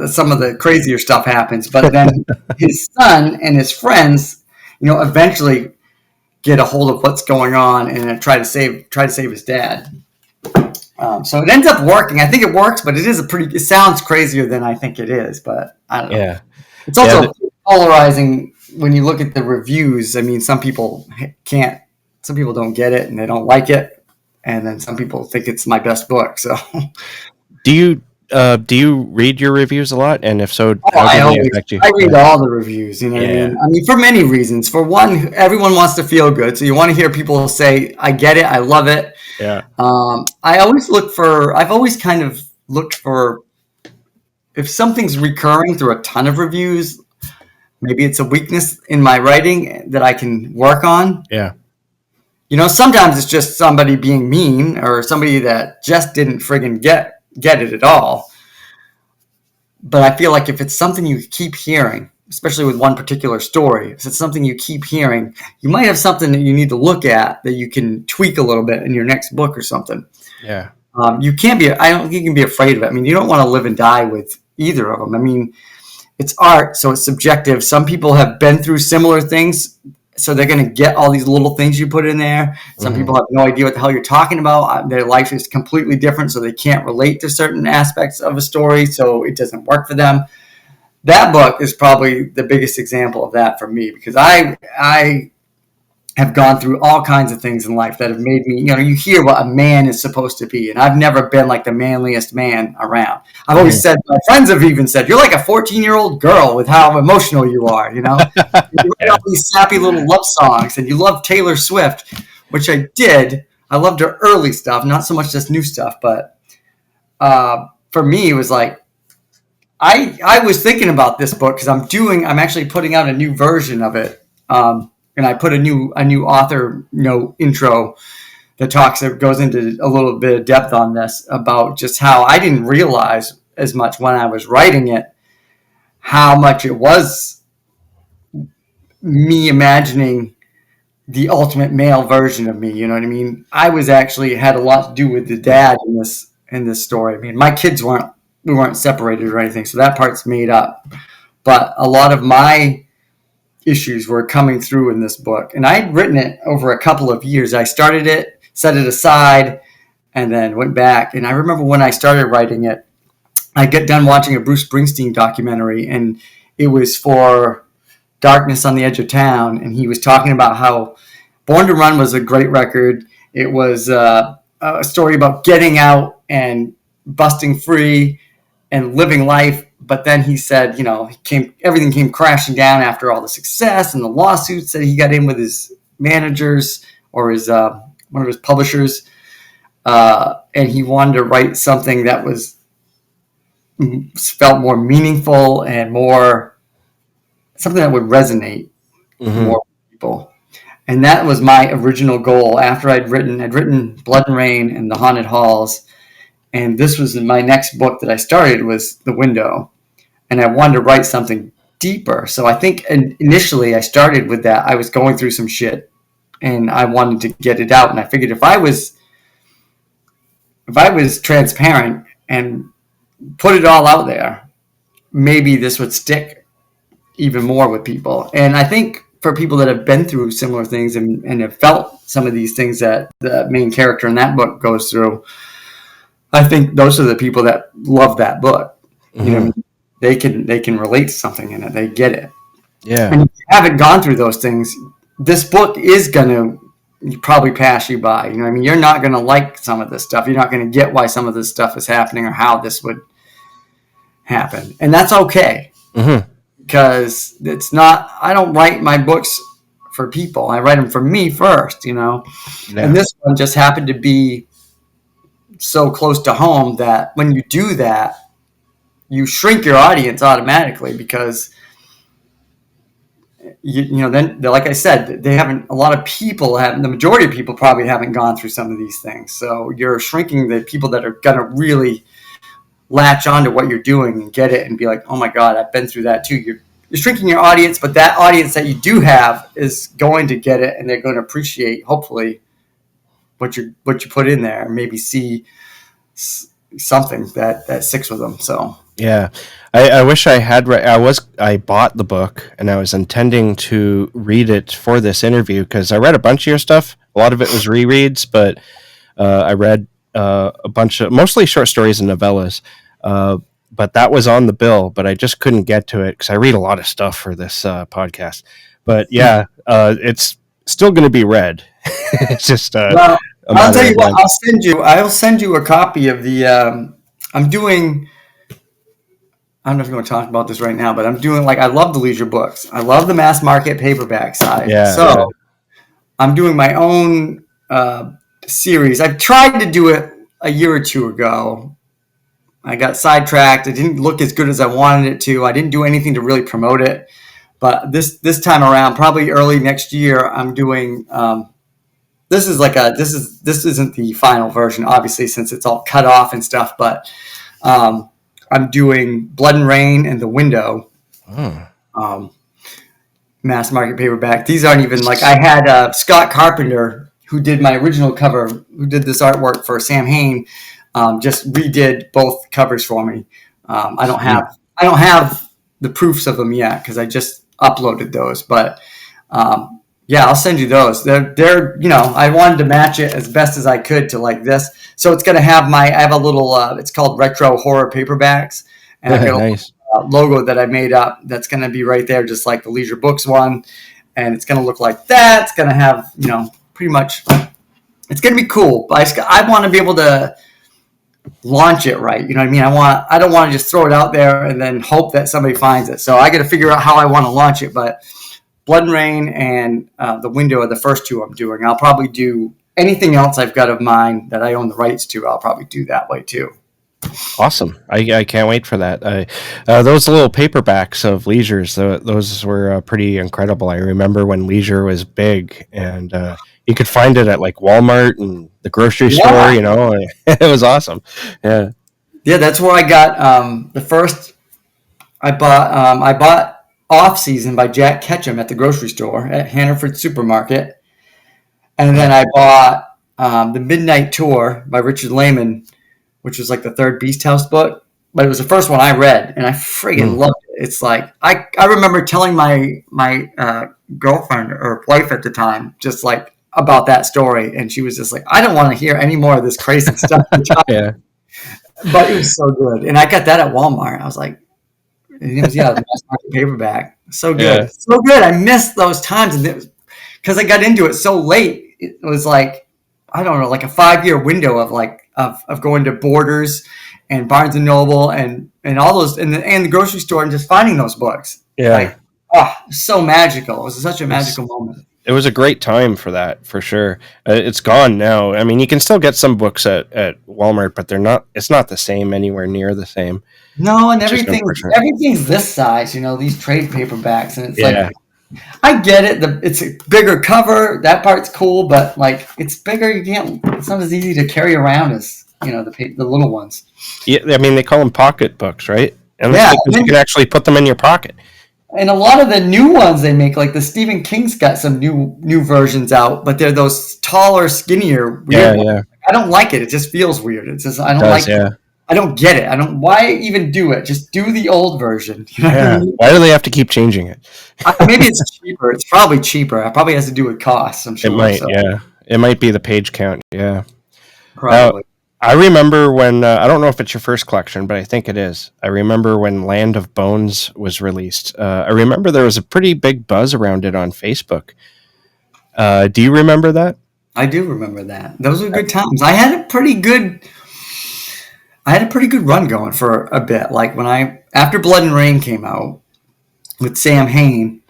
some of the crazier stuff happens. But then his son and his friends, eventually get a hold of what's going on and try to save his dad. So it ends up working. I think it works, but it sounds crazier than I think it is. But I don't know. Yeah. It's also polarizing when you look at the reviews. I mean, some people don't get it and they don't like it, and then some people think it's my best book. So, do you Do you read your reviews a lot? And if so, Oh, how do they affect you? I read all the reviews. You know what I Yeah. mean? I mean, for many reasons. For one, everyone wants to feel good, so you want to hear people say, "I get it, I love it." Yeah. I always look for. I've always kind of looked for if something's recurring through a ton of reviews. Maybe it's a weakness in my writing that I can work on. Yeah. You know, sometimes it's just somebody being mean or somebody that just didn't friggin' get it at all. But I feel like if it's something you keep hearing, especially with one particular story, if it's something you keep hearing, you might have something that you need to look at that you can tweak a little bit in your next book or something. Yeah. You can't be, I don't think you can be afraid of it. I mean, you don't want to live and die with either of them. I mean, it's art, so it's subjective. Some people have been through similar things, so they're going to get all these little things you put in there. Some people have no idea what the hell you're talking about. Their life is completely different, so they can't relate to certain aspects of a story, so it doesn't work for them. That book is probably the biggest example of that for me, because I have gone through all kinds of things in life that have made me, you know, you hear what a man is supposed to be, and I've never been like the manliest man around. I've always said, my friends have even said, you're like a 14-year-old girl with how emotional you are, you know? You write all these sappy little love songs, and you love Taylor Swift, which I did. I loved her early stuff, not so much this new stuff, but for me, it was like, I was thinking about this book because I'm actually putting out a new version of it. And I put a new author intro that goes into a little bit of depth on this about just how I didn't realize as much when I was writing it, how much it was me imagining the ultimate male version of me. You know what I mean? I was actually had a lot to do with the dad in this story. I mean, my kids we weren't separated or anything, so that part's made up. But a lot of my issues were coming through in this book, and I'd written it over a couple of years. I started it, set it aside, and then went back. And I remember when I started writing it, I got done watching a Bruce Springsteen documentary, and it was for Darkness on the Edge of Town, and he was talking about how Born to Run was a great record. It was a story about getting out and busting free and living life. But then he said, you know, everything came crashing down after all the success and the lawsuits that he got in with his managers or his one of his publishers, and he wanted to write something that felt more meaningful and more something that would resonate more with people. And that was my original goal. After I'd written Blood and Rain and The Haunted Halls, and this was my next book that I started was The Window. And I wanted to write something deeper. So I think initially I started with that. I was going through some shit and I wanted to get it out. And I figured if I was transparent and put it all out there, maybe this would stick even more with people. And I think for people that have been through similar things and have felt some of these things that the main character in that book goes through, I think those are the people that love that book. You know, they can relate to something in it. They get it. Yeah. And if you haven't gone through those things, this book is going to probably pass you by. You know what I mean? You're not going to like some of this stuff. You're not going to get why some of this stuff is happening or how this would happen. And that's okay. Because it's not, I don't write my books for people. I write them for me first, you know? Yeah. And this one just happened to be so close to home that when you do that, you shrink your audience automatically because you know then like I said, they haven't. A lot of people have. The majority of people probably haven't gone through some of these things. So you're shrinking the people that are gonna really latch onto what you're doing and get it and be like, oh my god, I've been through that too. You're shrinking your audience, but that audience that you do have is going to get it and they're going to appreciate hopefully what you put in there and maybe see something that sticks with them. So. Yeah, I wish I had. I bought the book and I was intending to read it for this interview because I read a bunch of your stuff. A lot of it was rereads, but I read a bunch of mostly short stories and novellas. But that was on the bill, but I just couldn't get to it because I read a lot of stuff for this podcast. But yeah, it's still going to be read. It's just. Well, I'll tell you what. I'll send you a copy of the. I'm doing I don't know if you want to talk about this right now, but I'm doing I love the leisure books. I love the mass market paperback side. Yeah, yeah. So I'm doing my own series. I tried to do it a year or two ago. I got sidetracked. It didn't look as good as I wanted it to. I didn't do anything to really promote it. But this time around, probably early next year, I'm doing. This isn't the final version, obviously, since it's all cut off and stuff. But I'm doing Blood and Rain and The Window. Mass market paperback. These aren't even I had Scott Carpenter, who did my original cover, who did this artwork for Sam Hain, just redid both covers for me. I don't have the proofs of them yet because I just uploaded those, but yeah, I'll send you those. They're I wanted to match it as best as I could to this. So it's gonna have I have a little it's called Retro Horror Paperbacks, and I've got Nice. a logo that I made up that's gonna be right there, just like the Leisure Books one, and it's gonna look like that. It's gonna have pretty much. It's gonna be cool, but I want to be able to launch it right. You know what I mean? I don't want to just throw it out there and then hope that somebody finds it. So I got to figure out how I want to launch it. But Blood and Rain and The Window are the first two I'm doing. I'll probably do anything else I've got of mine that I own the rights to. I'll probably do that way too. Awesome. I can't wait for that. Those little paperbacks of Leisure's, those were pretty incredible. I remember when Leisure was big, and you could find it at Walmart and the grocery store, It was awesome. Yeah. Yeah, that's where I got the first. I bought Off Season by Jack Ketchum at the grocery store at Hannaford Supermarket, and then I bought The Midnight Tour by Richard Lehman, which was the third Beast House book, but it was the first one I read, and I friggin' loved it. It's I remember telling my girlfriend or wife at the time just about that story, and she was just I don't want to hear any more of this crazy stuff. Yeah. But it was so good, and I got that at Walmart. I was and it was the mass market paperback. So good, so good. I missed those times, and because I got into it so late. It was I don't know, a 5-year window of going to Borders and Barnes and Noble and all those and the grocery store and just finding those books. Yeah. So magical. It was such a magical moment. It was a great time for that, for sure. It's gone now. I mean, you can still get some books at Walmart, but it's not the same, anywhere near the same. No, and everything's this size, these trade paperbacks, and it's I get it. It's a bigger cover. That part's cool, but it's bigger. It's not as easy to carry around as the little ones. Yeah, I mean they call them pocket books, right? And you can actually put them in your pocket. And a lot of the new ones they make, the Stephen King's got some new versions out, but they're those taller, skinnier. Weird ones. I don't like it. It just feels weird. It's just I don't like it. I don't get it. Why even do it? Just do the old version. Why do they have to keep changing it? Maybe it's cheaper. It's probably cheaper. It probably has to do with costs, I'm sure. It might, yeah. It might be the page count, yeah. Probably. I remember when, I don't know if it's your first collection, but I think it is. I remember when Land of Bones was released. I remember there was a pretty big buzz around it on Facebook. Do you remember that? I do remember that. Those were good times. I had a pretty good run going for a bit. After Blood and Rain came out with Sam Hain,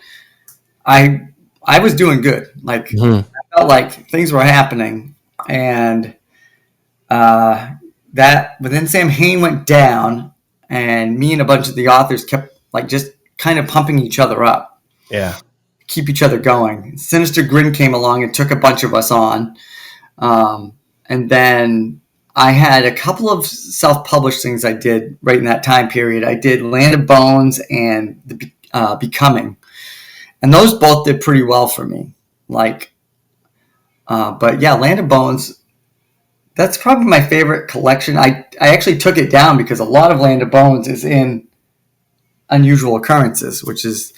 I was doing good. I felt like things were happening, and but then Sam Hain went down, and me and a bunch of the authors kept just kind of pumping each other up. Yeah. Keep each other going. Sinister Grin came along and took a bunch of us on. And then I had a couple of self-published things I did right in that time period. I did Land of Bones and The Becoming. And those both did pretty well for me. But yeah, Land of Bones, that's probably my favorite collection. I actually took it down because a lot of Land of Bones is in Unusual Occurrences, which is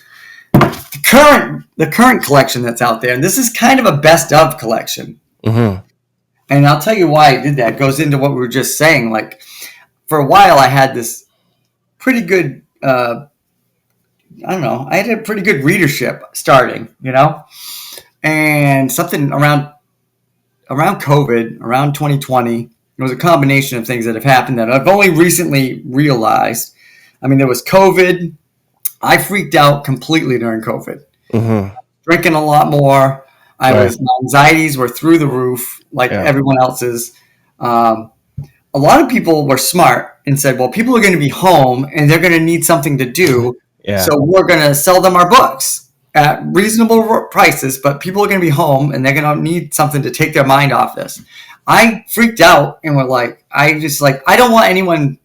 the current collection that's out there. And this is kind of a best of collection. Mm-hmm. And I'll tell you why I did that. It goes into what we were just saying. For a while, I had this pretty good, I had a pretty good readership starting, and something around COVID, around 2020, it was a combination of things that have happened that I've only recently realized. I mean, there was COVID. I freaked out completely during COVID. Mm-hmm. Drinking a lot more. My anxieties were through the roof, like everyone else's. A lot of people were smart and said, well, people are going to be home and they're going to need something to do. So we're going to sell them our books at reasonable prices, but people are going to be home and they're going to need something to take their mind off this. I freaked out and were like, I don't want anyone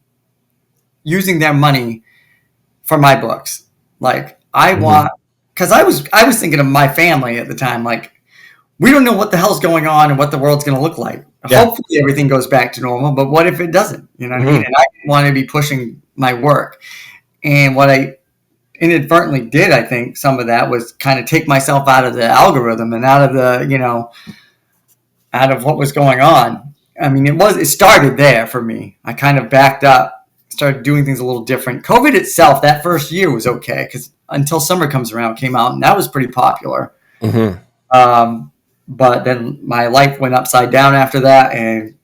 using their money for my books. Like I want, because I was thinking of my family at the time, like, we don't know what the hell's going on and what the world's going to look like. Hopefully everything goes back to normal, but what if it doesn't? You know what I mean? And I didn't want to be pushing my work. And what I inadvertently did, I think, some of that was kind of take myself out of the algorithm and out of the, out of what was going on. I mean, it started there for me. I kind of backed up, started doing things a little different. COVID itself, that first year was okay because Until Summer Comes Around came out, and that was pretty popular. But then my life went upside down after that, and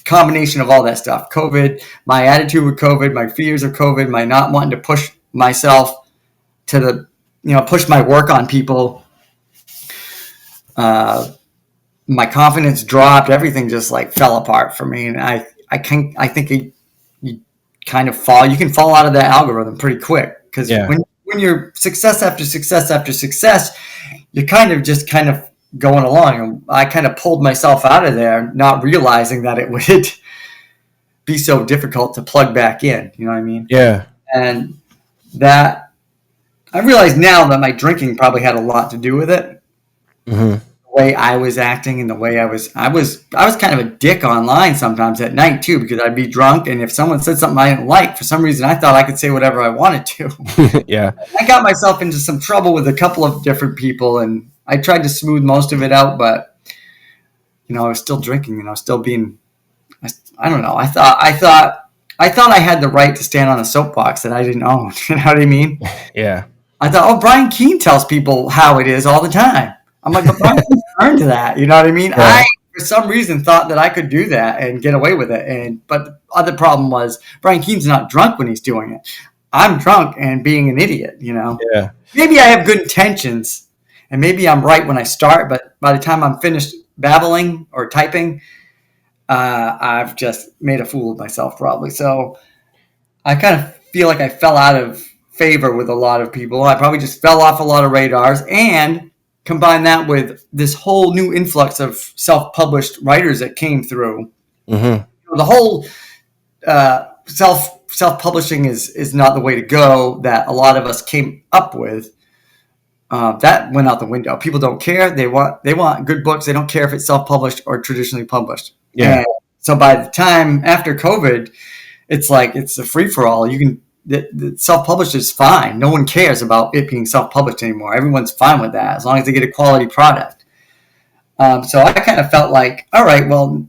combination of all that stuff, COVID, my attitude with COVID, my fears of COVID, my not wanting to push myself to push my work on people. My confidence dropped. Everything just like fell apart for me. And I think you kind of you can fall out of that algorithm pretty quick because when you're success after success after success, you're kind of going along. And I kind of pulled myself out of there, not realizing that it would be so difficult to plug back in. You know what I mean? Yeah. And that I realize now that my drinking probably had a lot to do with it. The way I was acting and the way I was kind of a dick online sometimes at night too, because I'd be drunk. And if someone said something I didn't like, for some reason, I thought I could say whatever I wanted to. Yeah. I got myself into some trouble with a couple of different people, and I tried to smooth most of it out, but I was still drinking and I was still being, I don't know. I thought I had the right to stand on a soapbox that I didn't own. You know what I mean? Yeah. I thought, Brian Keene tells people how it is all the time. I'm like, but Brian Keene's earned that. You know what I mean? Yeah. I, for some reason, thought that I could do that and get away with it. But the other problem was Brian Keene's not drunk when he's doing it. I'm drunk and being an idiot, Yeah. Maybe I have good intentions. And maybe I'm right when I start, but by the time I'm finished babbling or typing, I've just made a fool of myself probably. So I kind of feel like I fell out of favor with a lot of people. I probably just fell off a lot of radars, and combine that with this whole new influx of self-published writers that came through. The whole self-publishing is not the way to go that a lot of us came up with. That went out the window. People don't care. They want good books. They don't care if it's self-published or traditionally published. Yeah. And so by the time after COVID, it's like it's a free-for-all. The self-published is fine. No one cares about it being self-published anymore. Everyone's fine with that as long as they get a quality product. So I kind of felt like, all right, well,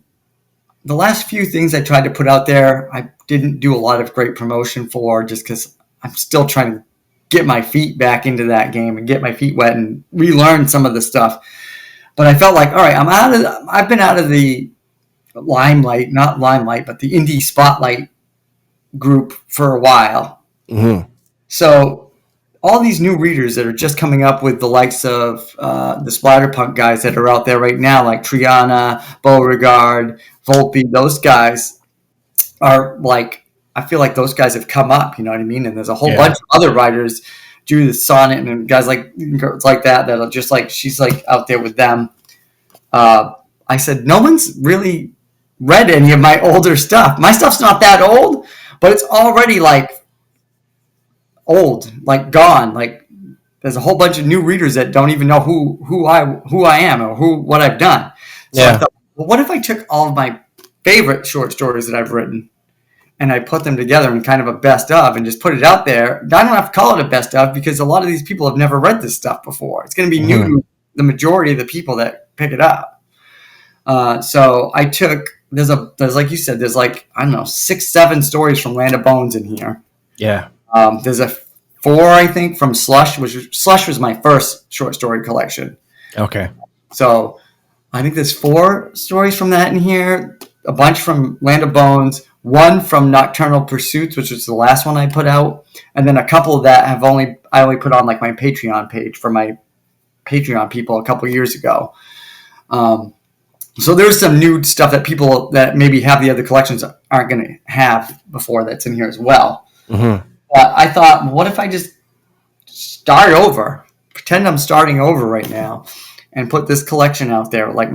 the last few things I tried to put out there, I didn't do a lot of great promotion for just because I'm still trying to get my feet back into that game and get my feet wet and relearn some of the stuff. But I felt like, all right, I've been out of the not limelight, but the indie spotlight group for a while. So all these new readers that are just coming up with the likes of the splatterpunk guys that are out there right now, like Triana, Beauregard, Volpe, those guys are like, I feel like those guys have come up, you know what I mean? And there's a whole bunch of other writers, Judith Sonnet and guys like that are just like, she's like out there with them. I said, no one's really read any of my older stuff. My stuff's not that old, but it's already like old, like gone. Like there's a whole bunch of new readers that don't even know who I am or what I've done. So I thought, well, what if I took all of my favorite short stories that I've written and I put them together in kind of a best of and just put it out there? I don't have to call it a best of because a lot of these people have never read this stuff before. It's going to be new to the majority of the people that pick it up. So I took, there's like you said, there's like, I don't know, 6-7 stories from Land of Bones in here. Yeah. There's a 4, I think, from Slush, Slush was my first short story collection. Okay. So I think there's 4 stories from that in here, a bunch from Land of Bones, one from Nocturnal Pursuits, which was the last one I put out, and then a couple of that I only put on like my Patreon page for my Patreon people a couple years ago. So there's some new stuff that people that maybe have the other collections aren't going to have before that's in here as well. Mm-hmm. But I thought, well, what if I just start over, pretend I'm starting over right now, and put this collection out there? Like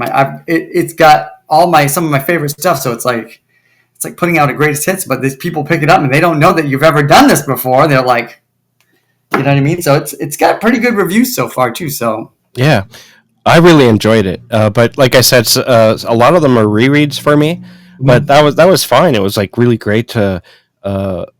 it's got some of my favorite stuff. So it's like putting out a greatest hits, but these people pick it up and they don't know that you've ever done this before. They're like, you know what I mean? So it's got pretty good reviews so far too. So Yeah, I really enjoyed it. But like I said, a lot of them are rereads for me. But that was fine. It was like really great to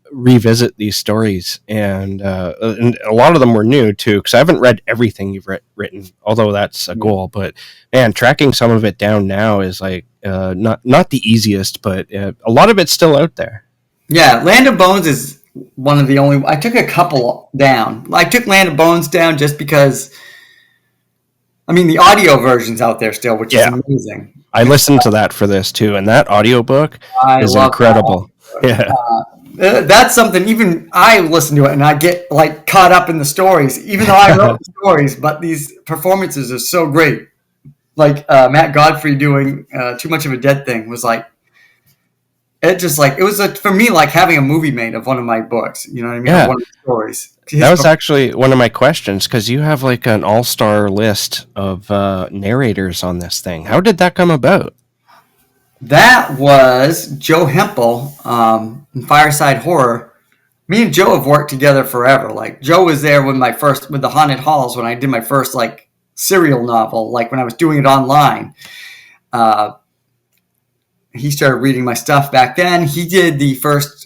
revisit these stories, and a lot of them were new too. Because I haven't read everything you've written, although that's a goal. But man, tracking some of it down now is like not the easiest, but a lot of it's still out there. Yeah, Land of Bones is one of the only. I took a couple down. I took Land of Bones down just because. I mean, the audio version's out there still, which is amazing. I listened to that for this too, and that audiobook is incredible. Yeah. That's something even I listen to it and I get like caught up in the stories, even though I wrote the stories, but these performances are so great. Like Matt Godfrey doing Too Much of a Dead Thing was like, it was for me like having a movie made of one of my books. You know what I mean? Yeah. One of the stories. That was actually one of my questions, because you have like an all-star list of narrators on this thing. How did that come about? That was Joe Hempel in Fireside Horror. Me and Joe have worked together forever. Like Joe was there with the Haunted Halls when I did my first like serial novel, like when I was doing it online. He started reading my stuff back then. He did the first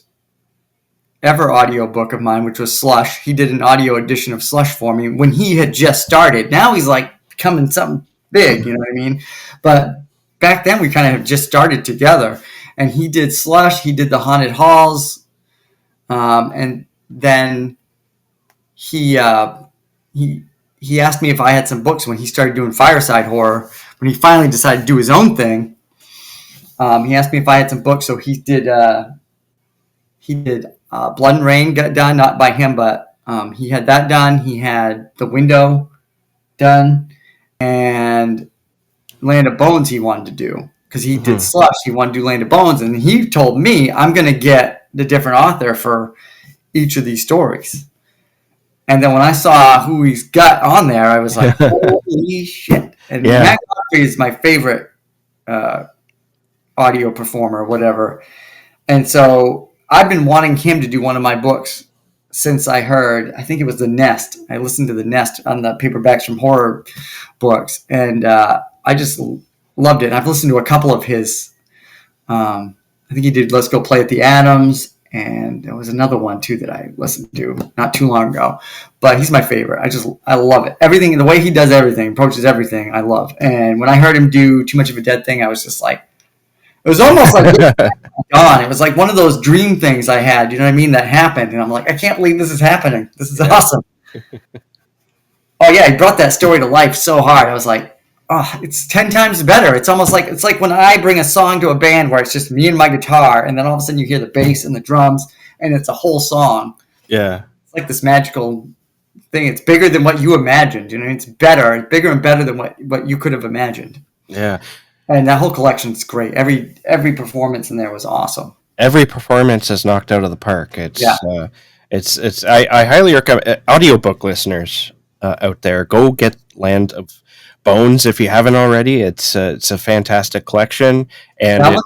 ever audio book of mine, which was Slush. He did an audio edition of Slush for me when he had just started. Now he's like becoming something big, you know what I mean? But back then we kind of just started together. And he did Slush, he did the Haunted Halls, and then he asked me if I had some books when he started doing Fireside Horror. When he finally decided to do his own thing, he asked me if I had some books. So he did Blood and Rain got done, not by him, but he had that done. He had The Window done, and Land of Bones he wanted to do, because he did Slush. He wanted to do Land of Bones, and he told me, I'm going to get the different author for each of these stories. And then when I saw who he's got on there, I was like, holy shit. And Matt Godfrey is my favorite audio performer, whatever. And so I've been wanting him to do one of my books since I think it was The Nest. I listened to The Nest on the Paperbacks from Horror books, and I just loved it. And I've listened to a couple of his. I think he did Let's Go Play at the Adams, and there was another one too that I listened to not too long ago. But he's my favorite. I love it. Everything, the way he does everything, approaches everything, I love. And when I heard him do Too Much of a Dead Thing, I was just like, it was almost like gone. It was like one of those dream things I had, you know what I mean, that happened. And I'm like, I can't believe this is happening. This is awesome. Oh yeah, he brought that story to life so hard. I was like, oh, it's 10 times better. It's almost like when I bring a song to a band where it's just me and my guitar, and then all of a sudden you hear the bass and the drums, and it's a whole song. Yeah. It's like this magical thing. It's bigger than what you imagined. You know, it's better. It's bigger and better than what you could have imagined. Yeah. And that whole collection is great. Every performance in there was awesome. Every performance is knocked out of the park. I highly recommend audiobook listeners out there, go get Land of Bones if you haven't already. It's a fantastic collection, and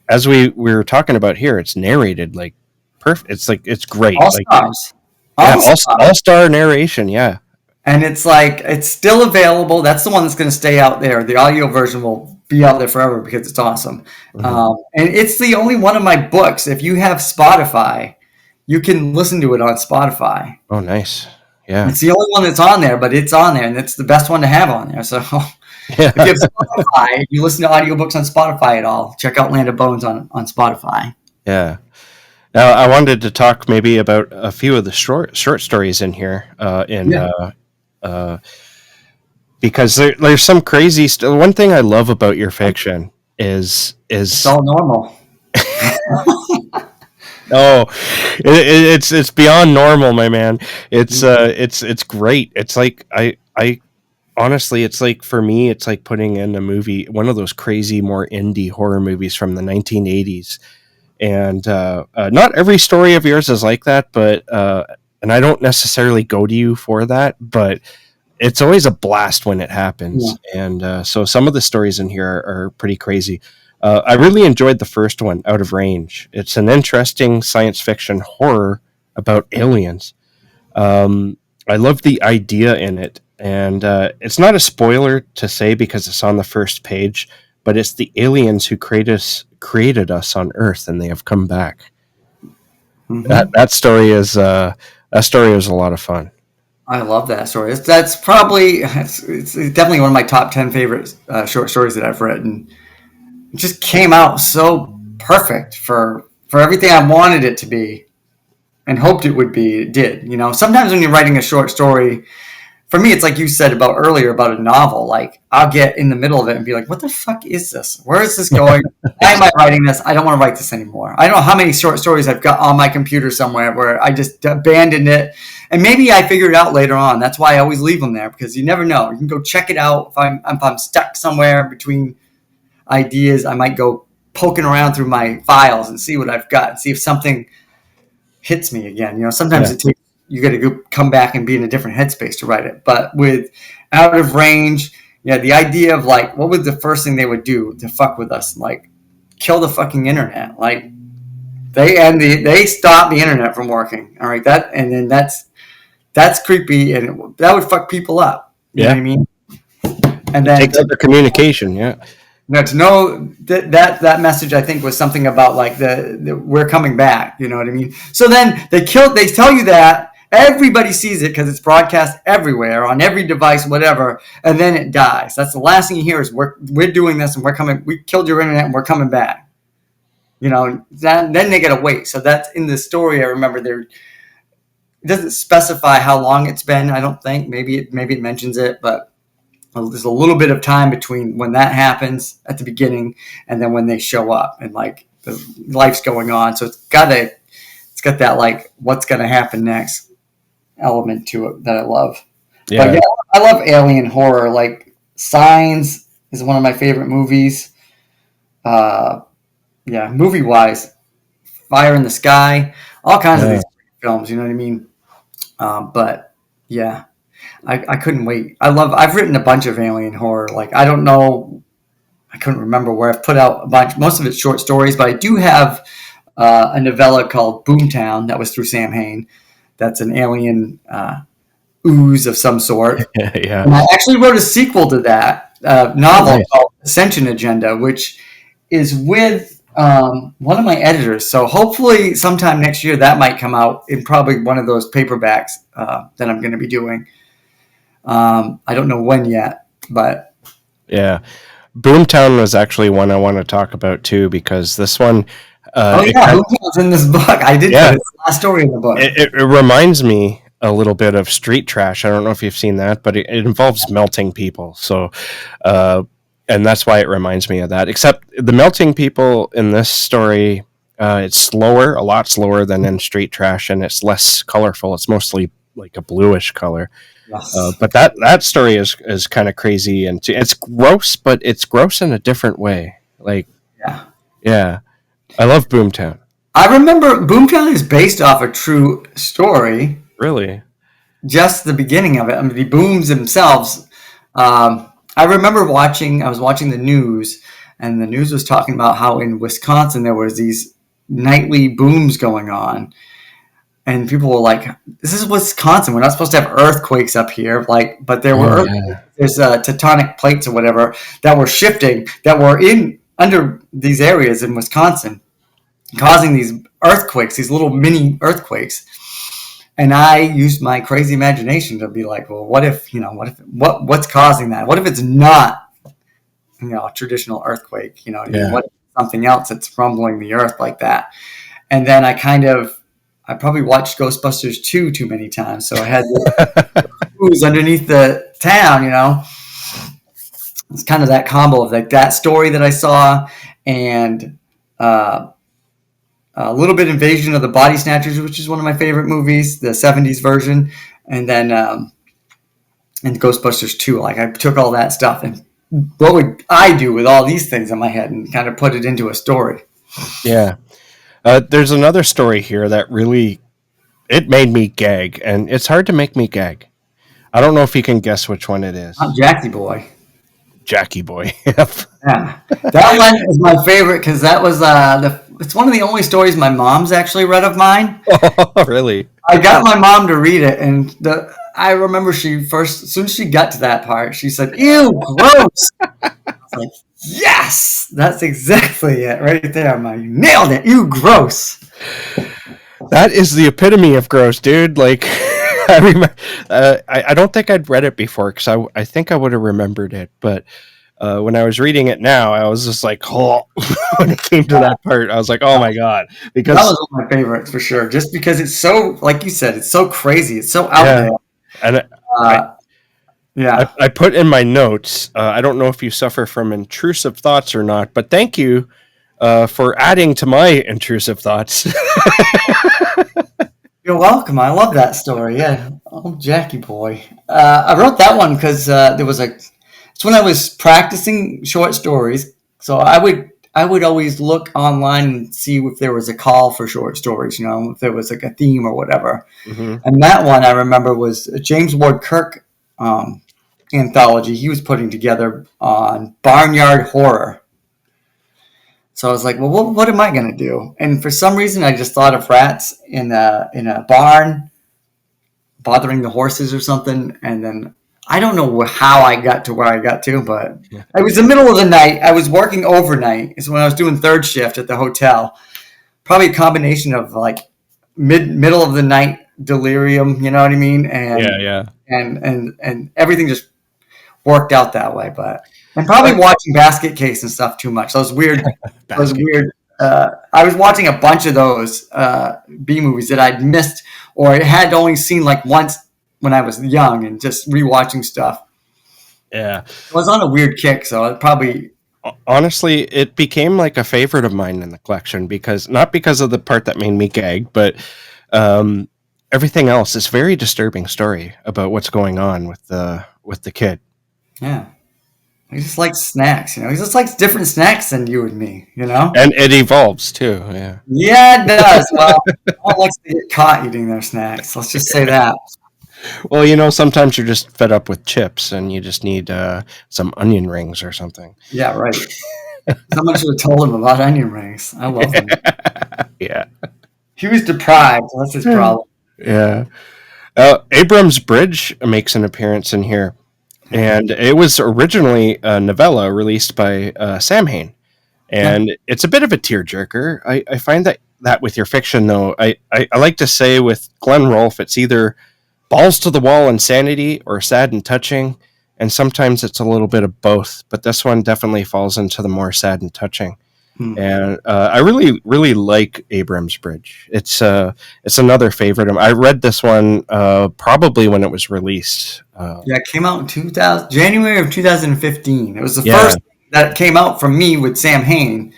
as we were talking about here, it's narrated like perfect. It's great. All stars. All-star narration. Yeah. And it's like, it's still available. That's the one that's going to stay out there. The audio version will be out there forever because it's awesome. And it's the only one of my books. If you have Spotify, you can listen to it on Spotify. Oh, nice. Yeah. It's the only one that's on there, but it's on there, and it's the best one to have on there. So if you have Spotify, if you listen to audiobooks on Spotify at all, check out Land of Bones on Spotify. Yeah. Now, I wanted to talk maybe about a few of the short stories in here. Because there's some crazy one thing I love about your fiction is it's all normal. Oh, it's beyond normal, my man. It's great. It's like I honestly, it's like for me, it's like putting in a movie, one of those crazy, more indie horror movies from the 1980s. And not every story of yours is like that, but and I don't necessarily go to you for that, but it's always a blast when it Yeah. happens. And so some of the stories in here are pretty crazy. I really enjoyed the first one, Out of Range. It's an interesting science fiction horror about aliens. I love the idea in it, and it's not a spoiler to say because it's on the first page, but it's the aliens who created us on Earth, and they have come back. Hmm. That story is a lot of fun. I love that story. That's probably it's definitely one of my top 10 favorite short stories that I've written. It just came out so perfect for everything I wanted it to be and hoped it would be. It did. Sometimes when you're writing a short story, for me, it's like you said about earlier about a novel. Like I'll get in the middle of it and be like, "What the fuck is this? Where is this going? Why am I writing this? I don't want to write this anymore." I don't know how many short stories I've got on my computer somewhere where I just abandoned it, and maybe I figure it out later on. That's why I always leave them there because you never know. You can go check it out if I'm stuck somewhere between ideas. I might go poking around through my files and see what I've got and see if something hits me again. Sometimes Yeah, it takes you got to go come back and be in a different headspace to write it. But with Out of Range, yeah, the idea of like what was the first thing they would do to fuck with us, like kill the fucking internet, like they stop the internet from working. All right, that's creepy, and that would fuck people up. You know what yeah. I mean? And It then takes out their communication. Yeah, to know that message, I think, was something about like the we're coming back. You know what I mean? So then they tell you that everybody sees it because it's broadcast everywhere on every device, whatever, and then it dies. That's the last thing you hear is we're doing this and we're coming. We killed your internet and we're coming back. Then they gotta wait. So that's in the story. I remember there. It doesn't specify how long it's been. I don't think. Maybe it mentions it, but there's a little bit of time between when that happens at the beginning and then when they show up and like the life's going on. So it's got that like what's going to happen next element to it that I love. But yeah, yeah, I love alien horror. Like Signs is one of my favorite movies. Uh, yeah, movie wise, Fire in the Sky, all kinds of yeah. these films. You know what I mean? But yeah, I couldn't wait. I've written a bunch of alien horror. Like I don't know, I couldn't remember where I've put out a bunch. Most of it's short stories, but I do have a novella called Boomtown that was through Sam Hain. That's an alien ooze of some sort. Yeah. And I actually wrote a sequel to that Oh, novel nice. called Ascension Agenda, which is with one of my editors. So hopefully sometime next year that might come out in probably one of those paperbacks that I'm going to be doing. I don't know when yet, but Yeah. Boomtown was actually one I want to talk about too because this one, oh it yeah, kind Boomtown's in this book. I did put yeah, its last story in the book. it reminds me a little bit of Street Trash. I don't know if you've seen that, but it involves melting people. So, uh, and that's why it reminds me of that. Except the melting people in this story, it's slower, a lot slower than in Street Trash, and it's less colorful. It's mostly like a bluish color. Yes. But that story is kind of crazy and it's gross, but it's gross in a different way. Like, Yeah. yeah, I love Boomtown. I remember Boomtown is based off a true story. Really? Just the beginning of it. I mean, the booms themselves. I remember I was watching the news, and the news was talking about how in Wisconsin there was these nightly booms going on, and people were like, "This is Wisconsin. We're not supposed to have earthquakes up here." Like, but there Oh were yeah, there's tectonic plates or whatever that were shifting that were in under these areas in Wisconsin, causing these earthquakes, these little mini earthquakes. And I used my crazy imagination to be like, well, what's causing that? What if it's not, a traditional earthquake? You know what I mean? yeah. What if it's something else that's rumbling the earth like that? And then I probably watched Ghostbusters 2 too many times. So I had who's underneath the town. It's kind of that combo of like that story that I saw and, uh, a little bit Invasion of the Body Snatchers, which is one of my favorite movies, the 70s version, and then and Ghostbusters 2. Like I took all that stuff and what would I do with all these things in my head and kind of put it into a story. Yeah. There's another story here that really, it made me gag, and it's hard to make me gag. I don't know if you can guess which one it is. Not Jackie Boy. Jackie Boy. Yep. Yeah, that one is my favorite because that was it's one of the only stories my mom's actually read of mine. Oh, really? I got my mom to read it, and I remember as soon as she got to that part, she said, "Ew, gross." I was like, "Yes, that's exactly it right there, you nailed it. Ew, gross." That is the epitome of gross, dude. Like, I remember. I don't think I'd read it before because I think I would have remembered it, but when I was reading it now, I was just like, oh, when it came to that part, I was like, oh my god, because that was one of my favorites for sure. Just because it's so, like you said, it's so crazy, it's so out there. And I put in my notes. I don't know if you suffer from intrusive thoughts or not, but thank you for adding to my intrusive thoughts. You're welcome. I love that story. Yeah, oh Jackie Boy. I wrote that one because it's when I was practicing short stories. So I would always look online and see if there was a call for short stories. If there was like a theme or whatever. Mm-hmm. And that one I remember was a James Ward Kirk anthology he was putting together on barnyard horror. So I was like, well, what am I going to do? And for some reason, I just thought of rats in a barn bothering the horses or something. And then I don't know how I got to where I got to, but it was the middle of the night. I was working overnight. It's when I was doing third shift at the hotel. Probably a combination of like middle of the night delirium, you know what I mean? And and everything just worked out that way, and probably watching Basket Case and stuff too much. Those weird. I was watching a bunch of those B movies that I'd missed or had only seen like once when I was young, and just rewatching stuff. Yeah, I was on a weird kick, so it probably. Honestly, it became like a favorite of mine in the collection not because of the part that made me gag, but everything else. This very disturbing story about what's going on with the kid. Yeah. He just likes snacks, He just likes different snacks than you and me, And it evolves too, yeah. Yeah, it does. Well, no one likes to get caught eating their snacks. Let's just say that. Well, sometimes you're just fed up with chips and you just need some onion rings or something. Yeah, right. Someone should have told him about onion rings. I love them. Yeah. He was deprived. That's his problem. Yeah. Abrams Bridge makes an appearance in here. And it was originally a novella released by Sam Hain. And it's a bit of a tearjerker. I find that with your fiction, though, I like to say with Glenn Rolfe, it's either balls to the wall insanity or sad and touching. And sometimes it's a little bit of both. But this one definitely falls into the more sad and touching. And I really, really like Abrams Bridge. It's another favorite. I read this one probably when it was released. It came out in January of 2015. It was the first that came out from me with Sam Hain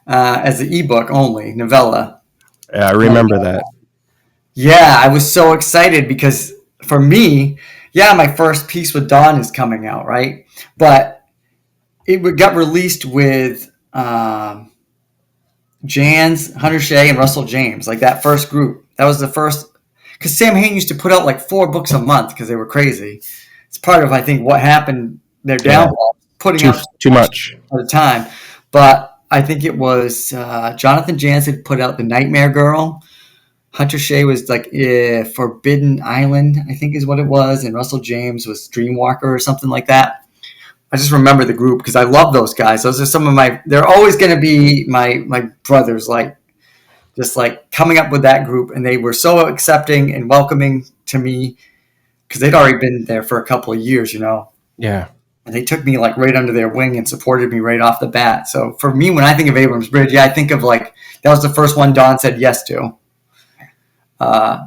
as an ebook only novella. Yeah, I remember that. Yeah, I was so excited because for me, my first piece with Dawn is coming out, right? But it got released with Jans, Hunter Shea, and Russell James, like that first group. That was the first, because Sam Hain used to put out like 4 books a month because they were crazy. It's part of, I think, what happened, their downfall, putting out too much at a time. But I think it was Jonathan Jans had put out The Nightmare Girl. Hunter Shea was like Forbidden Island, I think is what it was, and Russell James was Dreamwalker or something like that. I just remember the group because I love those guys. Those are some of they're always going to be my brothers, just coming up with that group. And they were so accepting and welcoming to me because they'd already been there for a couple of years, Yeah. And they took me right under their wing and supported me right off the bat. So for me, when I think of Abrams Bridge, I think of that was the first one Dawn said yes to.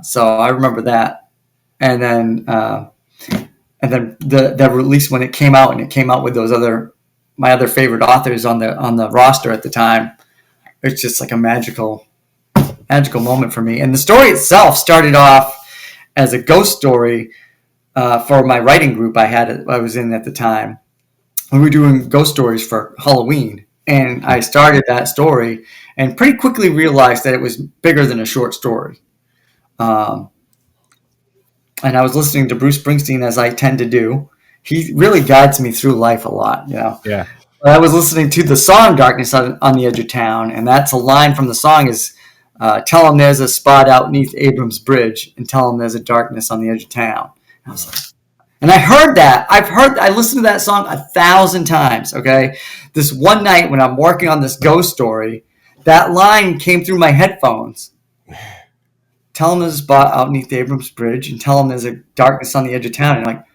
So I remember that. And then the release when it came out, and it came out with my other favorite authors on the roster at the time. It's just like a magical magical moment for me. And the story itself started off as a ghost story for my writing group I was in at the time. We were doing ghost stories for Halloween. And I started that story and pretty quickly realized that it was bigger than a short story. And I was listening to Bruce Springsteen, as I tend to do. He really guides me through life a lot, you know. Yeah. I was listening to the song "Darkness on the Edge of Town," and that's a line from the song is, "Tell them there's a spot out neath Abrams Bridge, and tell them there's a darkness on the edge of town." And I was like, and I heard that. I listened to that song 1,000 times. Okay, this one night when I'm working on this ghost story, that line came through my headphones. Tell them there's a spot out neath Abrams Bridge, and tell them there's a darkness on the edge of town. And I'm like,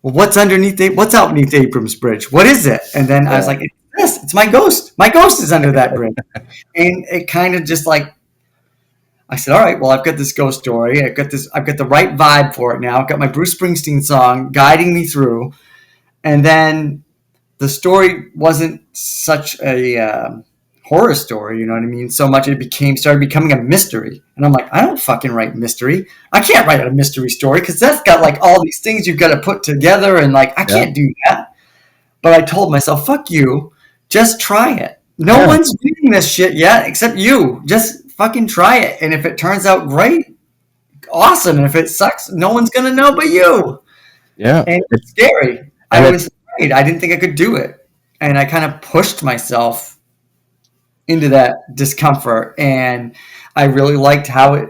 well, what's out beneath Abrams Bridge? What is it? And then I was like, it's my ghost. My ghost is under that bridge. And it kind of just like, I said, all right, well, I've got this ghost story. I've got the right vibe for it now. I've got my Bruce Springsteen song guiding me through. And then the story wasn't such a horror story, you know what I mean? So much it started becoming a mystery. And I'm like, I don't fucking write mystery. I can't write a mystery story because that's got like all these things you've got to put together, and like I can't do that. But I told myself, fuck you, just try it. No one's reading this shit yet except you. Just fucking try it. And if it turns out great, awesome. And if it sucks, no one's gonna know but you. Yeah. And it's scary. I was afraid. I didn't think I could do it. And I kind of pushed myself into that discomfort, and I really liked how it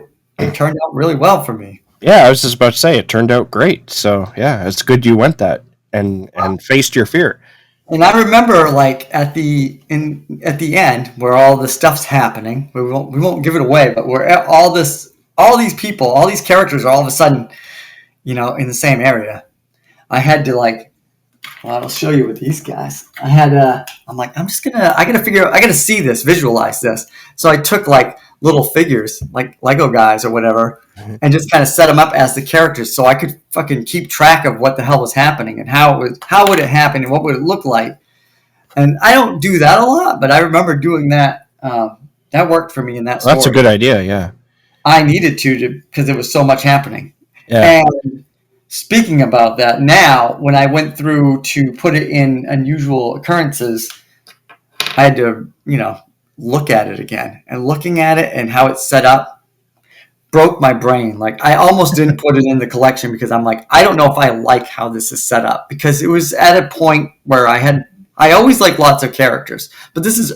turned out really well for me. Yeah, I was just about to say it turned out great. So yeah, it's good you went that and faced your fear. And I remember like at the end where all the stuff's happening, we won't give it away, but where all these people, all these characters are all of a sudden, you know, in the same area. I had to like, well, I'll show you with these guys. I'm like, I gotta see this, visualize this. So I took like little figures, like Lego guys or whatever, and just kind of set them up as the characters so I could fucking keep track of what the hell was happening and how would it happen and what would it look like. And I don't do that a lot, but I remember doing that. That worked for me in that story. That's a good idea, yeah. I needed to because there was so much happening. Yeah. And speaking about that, now when I went through to put it in Unusual Occurrences, I had to, you know, look at it again. And looking at it and how it's set up broke my brain. Like I almost didn't put it in the collection because I'm like, I don't know if I like how this is set up, because it was at a point where I always like lots of characters, but this is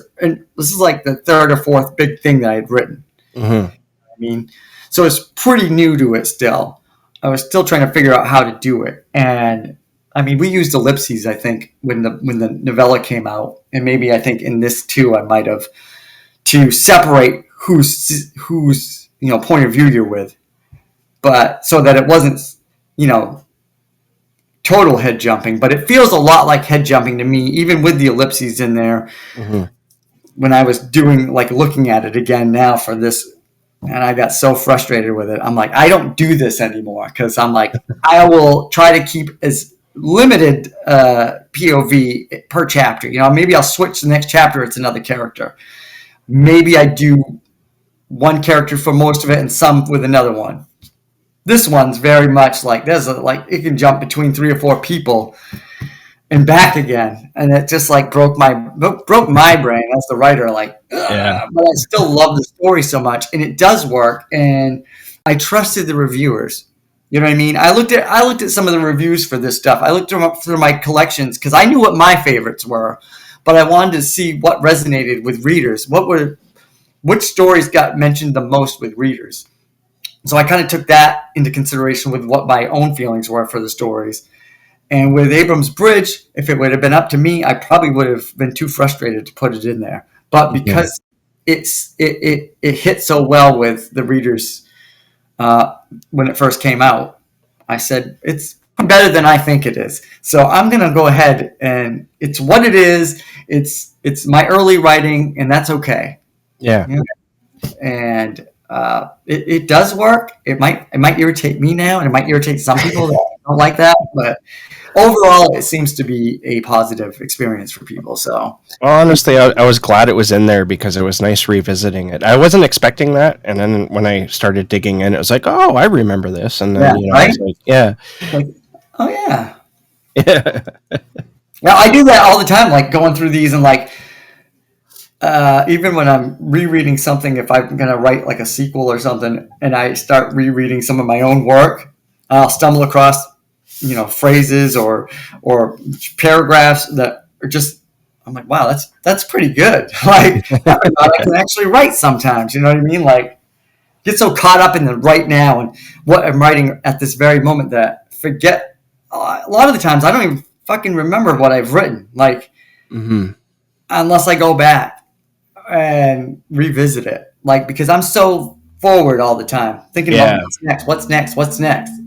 like the third or fourth big thing that I had written. Mm-hmm. I mean, so it's pretty new to it still. I was still trying to figure out how to do it. And I mean, we used ellipses, I think, when the novella came out. And maybe I think in this too, I might have, to separate whose you know, point of view you're with. But so that it wasn't, you know, total head jumping, but it feels a lot like head jumping to me, even with the ellipses in there. Mm-hmm. When I was looking at it again now for this, and I got so frustrated with it. I'm like, I don't do this anymore because I'm like, I will try to keep as limited POV per chapter. You know, maybe I'll switch the next chapter. It's another character. Maybe I do one character for most of it and some with another one. This one's very much like it can jump between 3 or 4 people and back again, and it just like broke my brain as the writer. Like, yeah. But I still love the story so much, and it does work. And I trusted the reviewers. You know what I mean? I looked at some of the reviews for this stuff. I looked through my collections because I knew what my favorites were, but I wanted to see what resonated with readers. Which stories got mentioned the most with readers. So I kind of took that into consideration with what my own feelings were for the stories. And with Abrams Bridge, if it would have been up to me, I probably would have been too frustrated to put it in there. But because it hit so well with the readers when it first came out, I said, it's better than I think it is. So I'm going to go ahead, and it's what it is. It's my early writing, and that's okay. Yeah. And it does work. It might irritate me now, and it might irritate some people that don't like that. But overall, it seems to be a positive experience for people. So, Well, honestly, I was glad it was in there because it was nice revisiting it. I wasn't expecting that, and then when I started digging in, it was like, oh, I remember this, and then yeah, I right? was like, yeah, Like, oh yeah. yeah, Now I do that all the time, like going through these and like even when I'm rereading something, if I'm gonna write like a sequel or something, and I start rereading some of my own work, I'll stumble across phrases or paragraphs that are just I'm like, wow, that's pretty good. Like I thought I can actually write sometimes. You know what I mean? Like get so caught up in the right now and what I'm writing at this very moment that forget a lot of the times I don't even fucking remember what I've written. Like hmm unless I go back and revisit it. Like because I'm so forward all the time, thinking about yeah. what's next.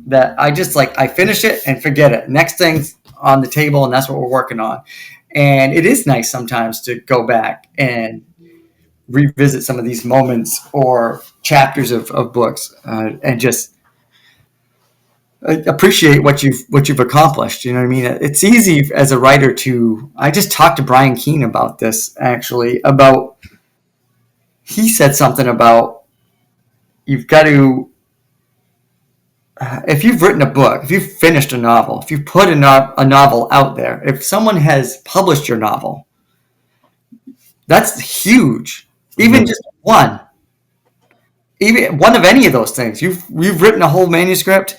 That I just like I finish it and forget it. Next thing's on the table, and that's what we're working on. And it is nice sometimes to go back and revisit some of these moments or chapters of books and just appreciate what you've accomplished. You know what I mean? It's easy as a writer to. I just talked to Brian Keene about this actually. About he said something about you've got to. If you've written a book, if you've finished a novel, if you put a novel out there, if someone has published your novel, that's huge. Even hmm just even one of any of those things, you've written a whole manuscript.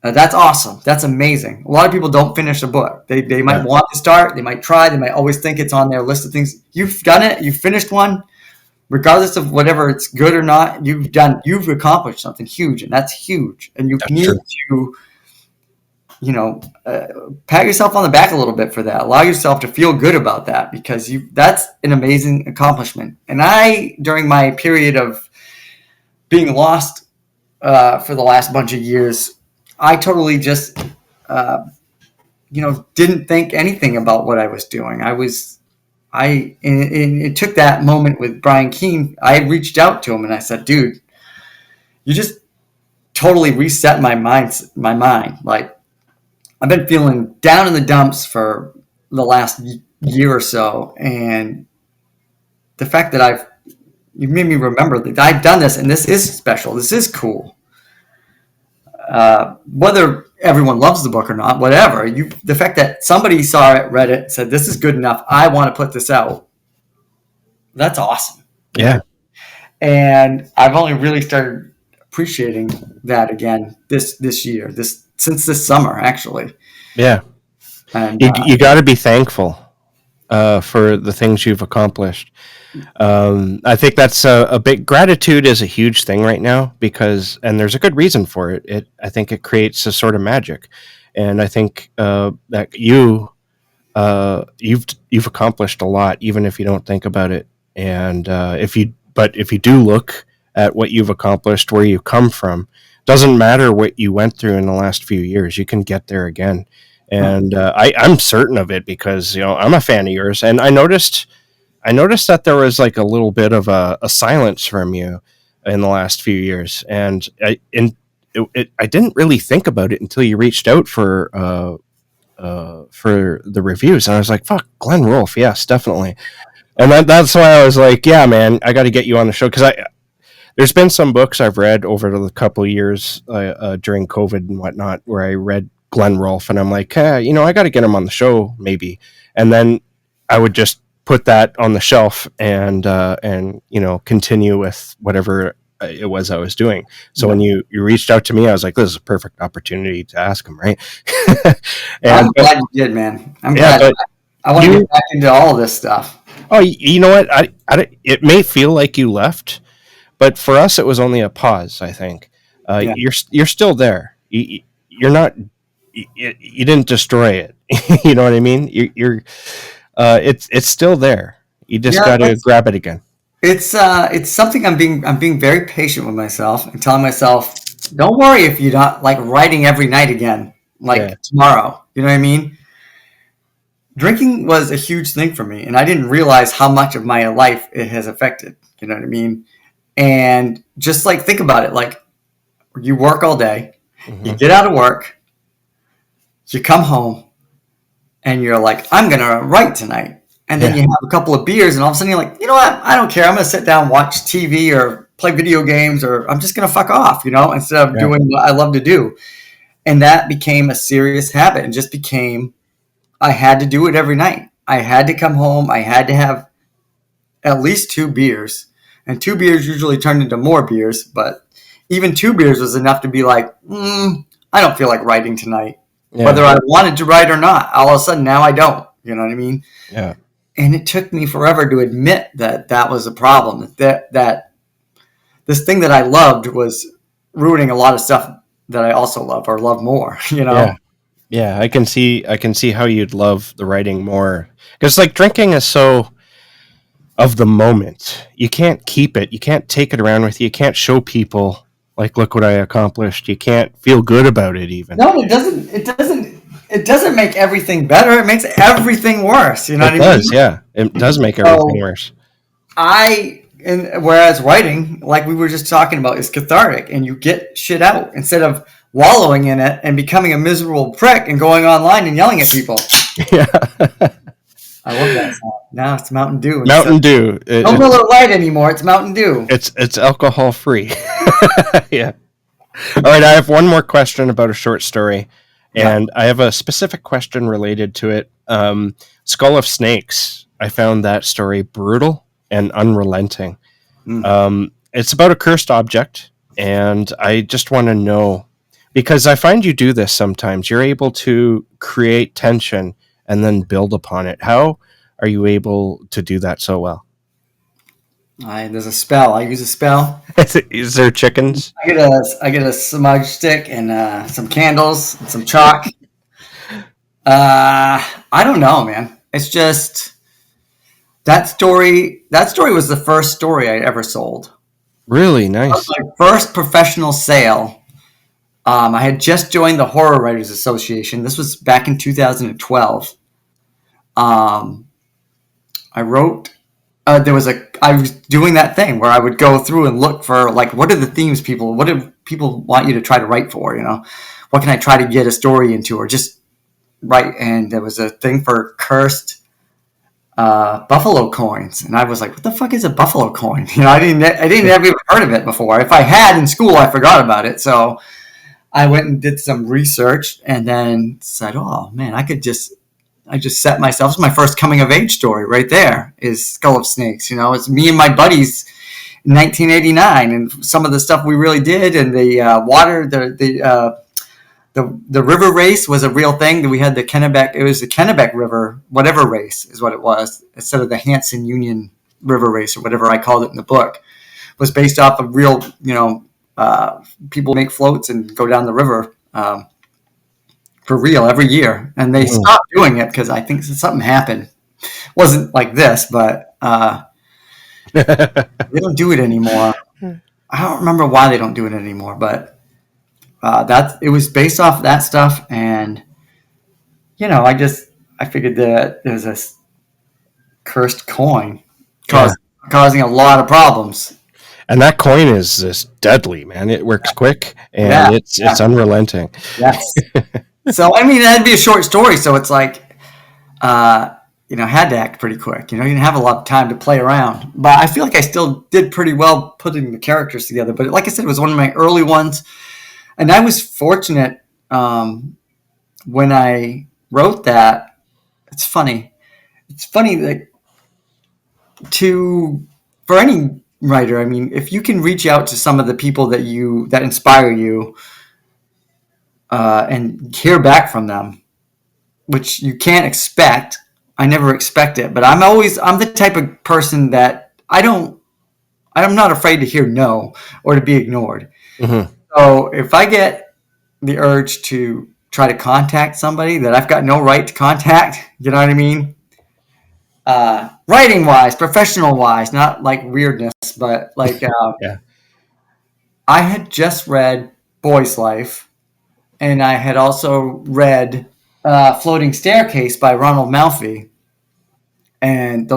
That's awesome. That's amazing. A lot of people don't finish a book. They might Yeah, want to start. They might try. They might always think it's on their list of things. You've done it. You've finished one. Regardless of whatever it's good or not, you've accomplished something huge, and that's huge. And you that's need true. to, pat yourself on the back a little bit for that. Allow yourself to feel good about that because that's an amazing accomplishment. And during my period of being lost for the last bunch of years, I totally just, didn't think anything about what I was doing. And it took that moment with Brian Keene. I reached out to him and I said, dude, you just totally reset my mind. Like I've been feeling down in the dumps for the last year or so. And the fact that you made me remember that I've done this and this is special. This is cool. Whether everyone loves the book or not, whatever. The fact that somebody saw it, read it, said this is good enough. I want to put this out. That's awesome. Yeah, And I've only really started appreciating that again this year, since this summer actually. yeah. And You got to be thankful for the things you've accomplished. I think that's a big gratitude is a huge thing right now and there's a good reason for it. I think it creates a sort of magic, and I think that you've accomplished a lot, even if you don't think about it. And if you do look at what you've accomplished, where you come from, doesn't matter what you went through in the last few years, you can get there again. And I'm certain of it because I'm a fan of yours, and I noticed that there was like a little bit of a silence from you in the last few years, and I didn't really think about it until you reached out for the reviews, and I was like, "Fuck, Glenn Rolfe, yes, definitely." And that's why I was like, "Yeah, man, I got to get you on the show," because there's been some books I've read over the couple of years during COVID and whatnot where I read Glenn Rolfe, and I'm like, I got to get him on the show maybe, and then I would just put that on the shelf and continue with whatever it was I was doing. So when you reached out to me, I was like, this is a perfect opportunity to ask him, right? I'm glad you did, man. I'm yeah, glad. but I want to get back into all of this stuff. oh, you know what? It may feel like you left, but for us, it was only a pause. I think Yeah. you're still there. You're not. You didn't destroy it. You know what I mean? It's still there. You just Yeah, got to grab it again. it's something I'm being very patient with myself and telling myself, don't worry if you're not like writing every night again, Yeah. like tomorrow. You know what I mean? Drinking was a huge thing for me, and I didn't realize how much of my life it has affected. You know what I mean? And just like think about it, like you work all day, you Hmm. get out of work, you come home, and you're like, I'm gonna write tonight. And then Yeah. you have a couple of beers, and all of a sudden you're like, you know what? I don't care. I'm gonna sit down, watch TV, or play video games, or I'm just gonna fuck off, instead of Yeah. doing what I love to do. And that became a serious habit, and just became I had to do it every night. I had to come home. I had to have at least 2 beers, and 2 beers usually turned into more beers, but even 2 beers was enough to be like, I don't feel like writing tonight, Yeah. whether I wanted to write or not. All of a sudden, now I don't. You know what I mean? Yeah. And it took me forever to admit that that was a problem. That this thing that I loved was ruining a lot of stuff that I also love or love more. Yeah. Yeah. I can see how you'd love the writing more, because like drinking is so of the moment. You can't keep it. You can't take it around with you. You can't show people like, look what I accomplished. You can't feel good about it even. No, it doesn't. It doesn't. It doesn't make everything better. It makes everything worse. You know It what I mean? does. Yeah. It does make everything So worse. whereas writing, like we were just talking about, is cathartic, and you get shit out instead of wallowing in it and becoming a miserable prick and going online and yelling at people. Yeah. I love that song. Now it's Mountain Dew. Mountain Dew. No Miller Lite anymore. It's Mountain Dew. It's alcohol free. Yeah. All right. I have one more question about a short story, Yeah. and I have a specific question related to it. Skull of Snakes. I found that story brutal and unrelenting. It's about a cursed object, and I just want to know, because I find you do this sometimes. You're able to create tension and then build upon it. How are you able to do that so well? There's a spell. I use a spell. Is there chickens? I get a smudge stick and some candles and some chalk. I don't know, man. It's just that story. That story was the first story I ever sold. Really That was nice. my first professional sale. I had just joined the Horror Writers Association. This was back in 2012. Um, I wrote. I was doing that thing where I would go through and look for like what are the themes what do people want you to try to write for? What can I try to get a story into or just write? And there was a thing for cursed buffalo coins, and I was like, what the fuck is a buffalo coin? I didn't ever even heard of it before. If I had in school, I forgot about it. So I went and did some research and then said, oh man, I just set myself. It's my first coming of age story right there is Skull of Snakes. It's me and my buddies in 1989 and some of the stuff we really did, and the water, the river race was a real thing. We had the Kennebec. It was the Kennebec River, whatever race is what it was, instead of the Hanson Union River race or whatever I called it in the book. It was based off of real, people make floats and go down the river for real every year. And they Mhm. stopped doing it because I think something happened. It wasn't like this, but they don't do it anymore. I don't remember why they don't do it anymore, but it was based off that stuff, and I figured that there's this cursed coin Yeah. causing a lot of problems. And that coin is deadly, man. It works quick Yeah, and it's yeah, unrelenting. yes. So I mean, that'd be a short story, so it's like, had to act pretty quick. You didn't have a lot of time to play around, but I feel like I still did pretty well putting the characters together. But like I said, it was one of my early ones, and I was fortunate when I wrote that. It's funny. It's funny that to for any writer, I mean, if you can reach out to some of the people that inspire you and hear back from them, which you can't expect. I never expect it, but I'm the type of person that I'm not afraid to hear no or to be ignored. Hmm. So if I get the urge to try to contact somebody that I've got no right to contact, you know what I mean? Writing wise, professional wise, not like weirdness, but like Yeah. I had just read Boy's Life, and I had also read Floating Staircase by Ronald Malfi, and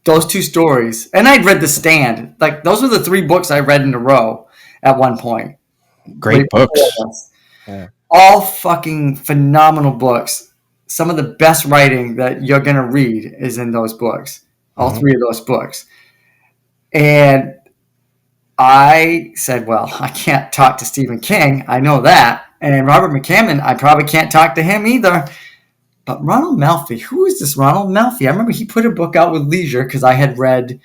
those two stories, and I'd read The Stand. Like those were the three books I read in a row at one point. Great books. Yeah. All fucking phenomenal books. Some of the best writing that you're gonna read is in those books. All three of those books. And I said, well, I can't talk to Stephen King. I know that. And Robert McCammon, I probably can't talk to him either. But Ronald Malfi, who is this Ronald Malfi? I remember he put a book out with Leisure because I had read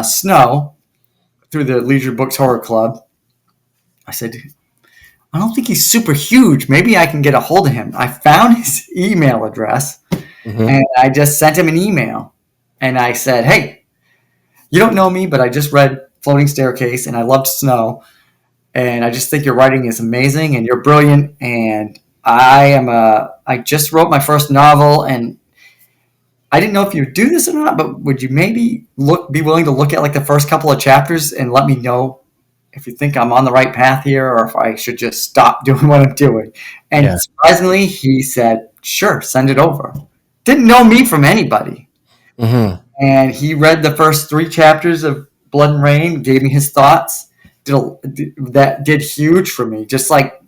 Snow through the Leisure Books Horror Club. I said, I don't think he's super huge. Maybe I can get a hold of him. I found his email address and I just sent him an email. And I said, hey, you don't know me, but I just read Floating Staircase and I loved Snow. And I just think your writing is amazing and you're brilliant. And I just wrote my first novel and I didn't know if you would do this or not, but would you maybe be willing to look at like the first couple of chapters and let me know if you think I'm on the right path here or if I should just stop doing what I'm doing. And surprisingly, he said, sure, send it over. Didn't know me from anybody. And he read the first 3 chapters of Blood and Rain, gave me his thoughts. That did huge for me. Just like,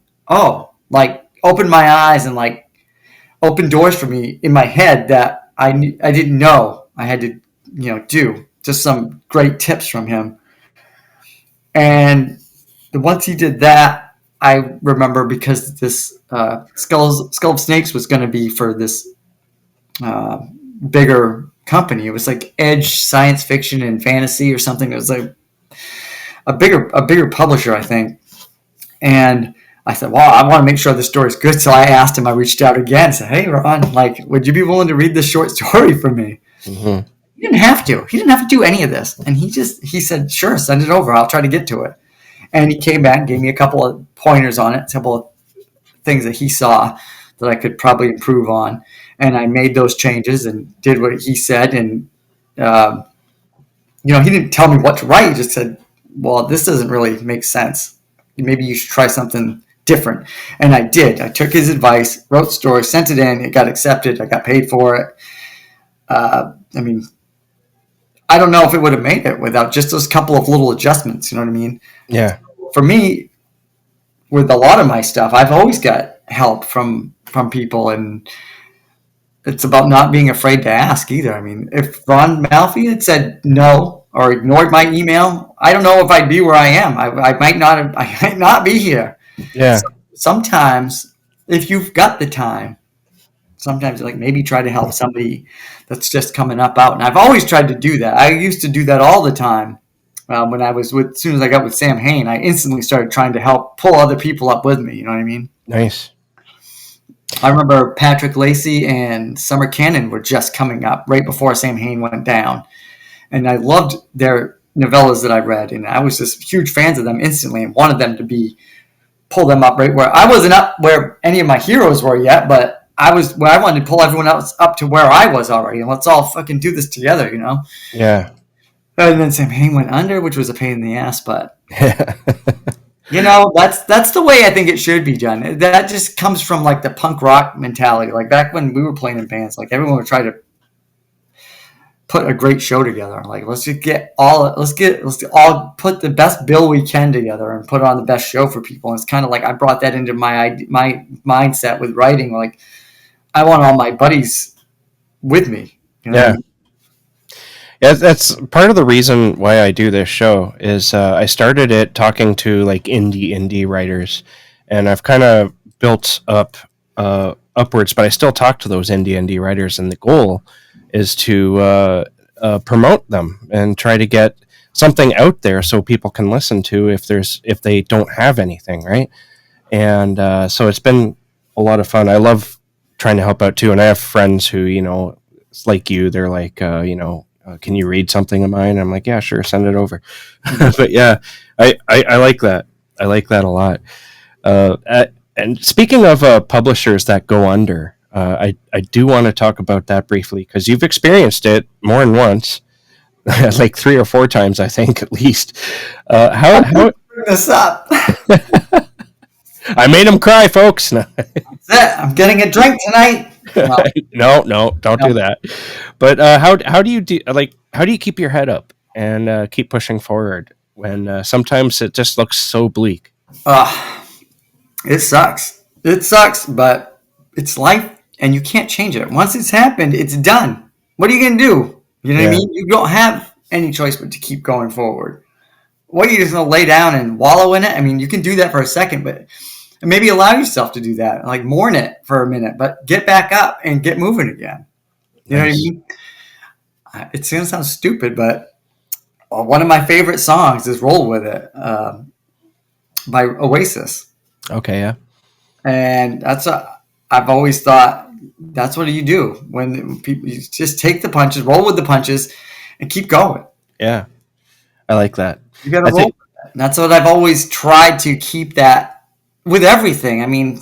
opened my eyes and like opened doors for me in my head that I didn't know I had to, do. Just some great tips from him. And once he did that, I remember because this Skull of Snakes was going to be for this bigger company. It was like Edge Science Fiction and Fantasy or something. It was like a bigger publisher, I think. And I said, well, I want to make sure this story is good. So I asked him, I reached out again, said, hey, Ron, like, would you be willing to read this short story for me? He didn't have to. He didn't have to do any of this. And he said, sure, send it over. I'll try to get to it. And he came back and gave me a couple of pointers on it, a couple of things that he saw that I could probably improve on. And I made those changes and did what he said. And, he didn't tell me what to write. He just said, well, this doesn't really make sense. Maybe you should try something different. And I did. I took his advice, wrote the story, sent it in. It got accepted. I got paid for it. I don't know if it would have made it without just those couple of little adjustments. You know what I mean? Yeah. For me, with a lot of my stuff, I've always got help from people, and it's about not being afraid to ask either. I mean, if Ron Malfi had said no or ignored my email, I don't know if I'd be where I am. I might not be here. Yeah. So sometimes, if you've got the time, sometimes like maybe try to help somebody that's just coming up out. And I've always tried to do that. I used to do that all the time. When I was as soon as I got with Sam Hain, I instantly started trying to help pull other people up with me. You know what I mean? Nice. I remember Patrick Lacey and Summer Cannon were just coming up right before Sam Hain went down. And I loved their novellas that I read. And I was just huge fans of them instantly and wanted them to pull them up right where I wasn't up where any of my heroes were yet, but I wanted to pull everyone else up to where I was already, and let's all fucking do this together, Yeah. And then Sam Hain went under, which was a pain in the ass, but that's the way I think it should be, John. That just comes from like the punk rock mentality. Like back when we were playing in bands, like everyone would try to put a great show together. Like let's all put the best bill we can together and put on the best show for people. And it's kind of like I brought that into my mindset with writing. Like I want all my buddies with me. Yeah. Yeah, that's part of the reason why I do this show is I started it talking to like indie writers, and I've kind of built up upwards, but I still talk to those indie writers, and the goal is to promote them and try to get something out there so people can listen to if they don't have anything, right? And so it's been a lot of fun. I love trying to help out too, and I have friends who it's like you. They're like can you read something of mine? I'm like, yeah, sure, send it over. But yeah, I like that. I like that a lot. And speaking of publishers that go under, I do want to talk about that briefly because you've experienced it more than once, like 3 or 4 times, I think, at least. How bring this up? I made him cry, folks. That's it. I'm getting a drink tonight. No, don't do that. But how do you how do you keep your head up and keep pushing forward when sometimes it just looks so bleak? Uh, it sucks. It sucks, but it's life and you can't change it. Once it's happened, it's done. What are you going to do? You know what I Yeah. mean? You don't have any choice but to keep going forward. What, are you just going to lay down and wallow in it? I mean, you can do that for a second, but maybe allow yourself to do that. Like mourn it for a minute, but get back up and get moving again. You know what I Nice. mean? It's going to sound stupid, but one of my favorite songs is Roll With It by Oasis. Okay. Yeah. And I've always thought that's what you do when people, you just take the punches, roll with the punches, and keep going. Yeah. I like that. You got I to roll think. with that. And that's what I've always tried to keep that with everything. I mean,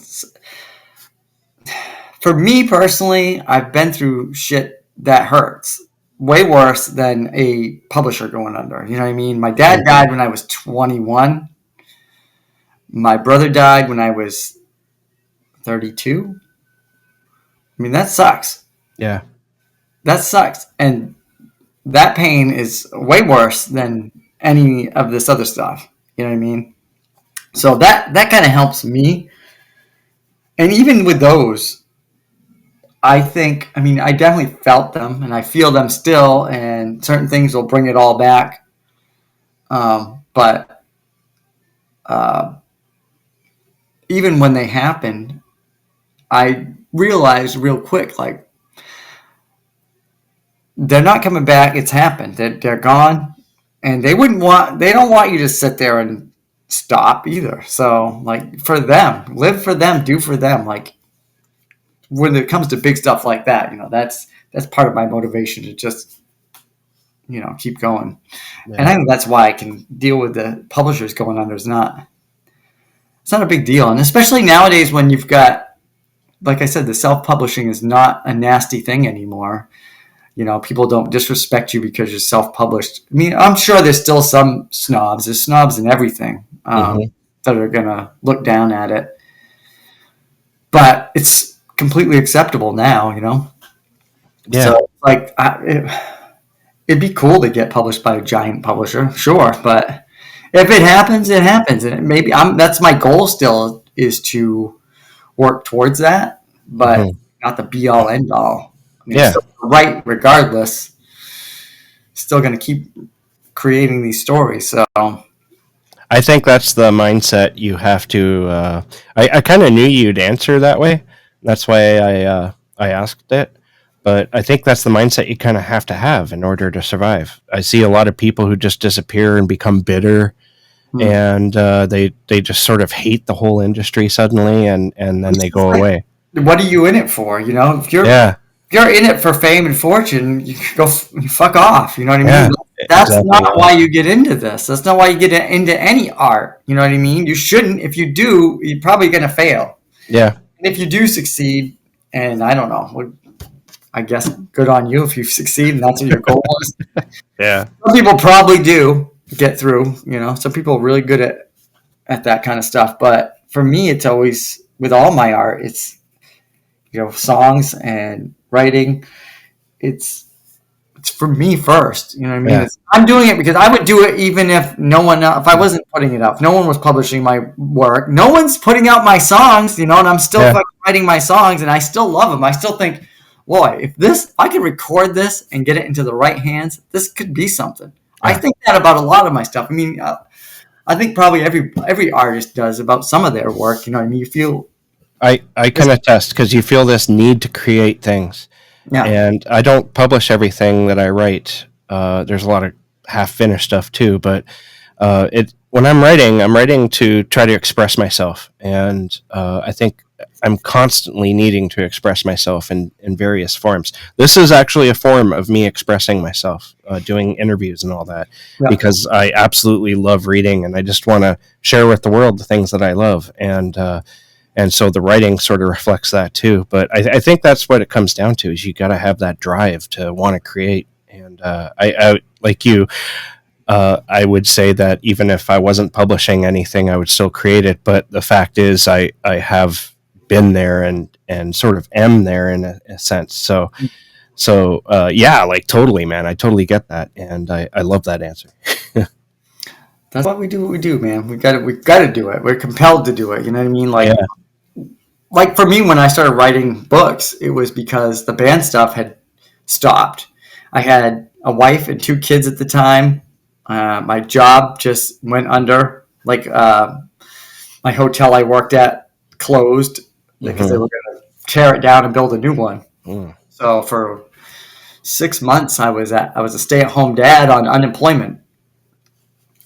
for me personally, I've been through shit that hurts way worse than a publisher going under. You know what I mean? My dad died when I was 21. My brother died when I was 32. I mean, that sucks. Yeah. That sucks. And that pain is way worse than any of this other stuff. You know what I mean? So that kind of helps me. And even with those, I think, I mean, I definitely felt them and I feel them still, and certain things will bring it all back. But even when they happened, I realized real quick, like, they're not coming back. It's happened. They're gone. And they don't want you to sit there and stop either. So, like, for them, live for them, do for them. Like, when it comes to big stuff like that, that's part of my motivation to just, keep going. Yeah. And I think that's why I can deal with the publishers going under. It's not a big deal. And especially nowadays when you've got, like I said, the self-publishing is not a nasty thing anymore. People don't disrespect you because you're self-published. I mean, I'm sure there's still some snobs. There's snobs in everything that are going to look down at it. But it's completely acceptable now, Yeah. So, like, it'd be cool to get published by a giant publisher, sure. But if it happens, it happens. And maybe that's my goal still, is to work towards that, but not the be-all, end-all. I mean, Yeah. it's still right regardless. Still going to keep creating these stories. So I think that's the mindset you have to. I kind of knew you'd answer that way. That's why I asked it. But I think that's the mindset you kind of have to have in order to survive. I see a lot of people who just disappear and become bitter, and they just sort of hate the whole industry suddenly, and then they go away. What are you in it for? If you're in it for fame and fortune, you can go fuck off. You know what I mean? Yeah, That's exactly. not why you get into this. That's not why you get into any art. You know what I mean? You shouldn't. If you do, you're probably going to fail. Yeah. And if you do succeed, and I don't know, I guess good on you if you succeed and that's what your goal is. Yeah. Some people probably do get through. Some people are really good at that kind of stuff. But for me, it's always, with all my art, it's, songs and writing. It's for me first. You know what I mean? Yeah. I'm doing it because I would do it even if if I wasn't putting it up. If no one was publishing my work. No one's putting out my songs, and I'm still writing my songs, and I still love them. I still think, boy, if I can record this and get it into the right hands, this could be something. Yeah. I think that about a lot of my stuff. I mean, I think probably every artist does about some of their work. You know what I mean? You feel... I can attest, because you feel this need to create things. Yeah. And I don't publish everything that I write. There's a lot of half-finished stuff too, but when I'm writing to try to express myself. And I think I'm constantly needing to express myself in various forms. This is actually a form of me expressing myself, doing interviews and all that, because I absolutely love reading, and I just want to share with the world the things that I love. And so the writing sort of reflects that too. But I think that's what it comes down to, is you got to have that drive to want to create. And I like you, I would say that even if I wasn't publishing anything, I would still create it. But the fact is, I have been there and sort of am there in a sense. So So yeah, like totally, man. I totally get that, and I love that answer. That's why we do what we do, man. We got to do it. We're compelled to do it. You know what I mean? Yeah. Like for me, when I started writing books, it was because the band stuff had stopped. I had a wife and 2 kids at the time. My job just went under. Like my hotel I worked at closed because they Mm-hmm. were going to tear it down and build a new one. Mm. So for 6 months, I was a stay-at-home dad on unemployment,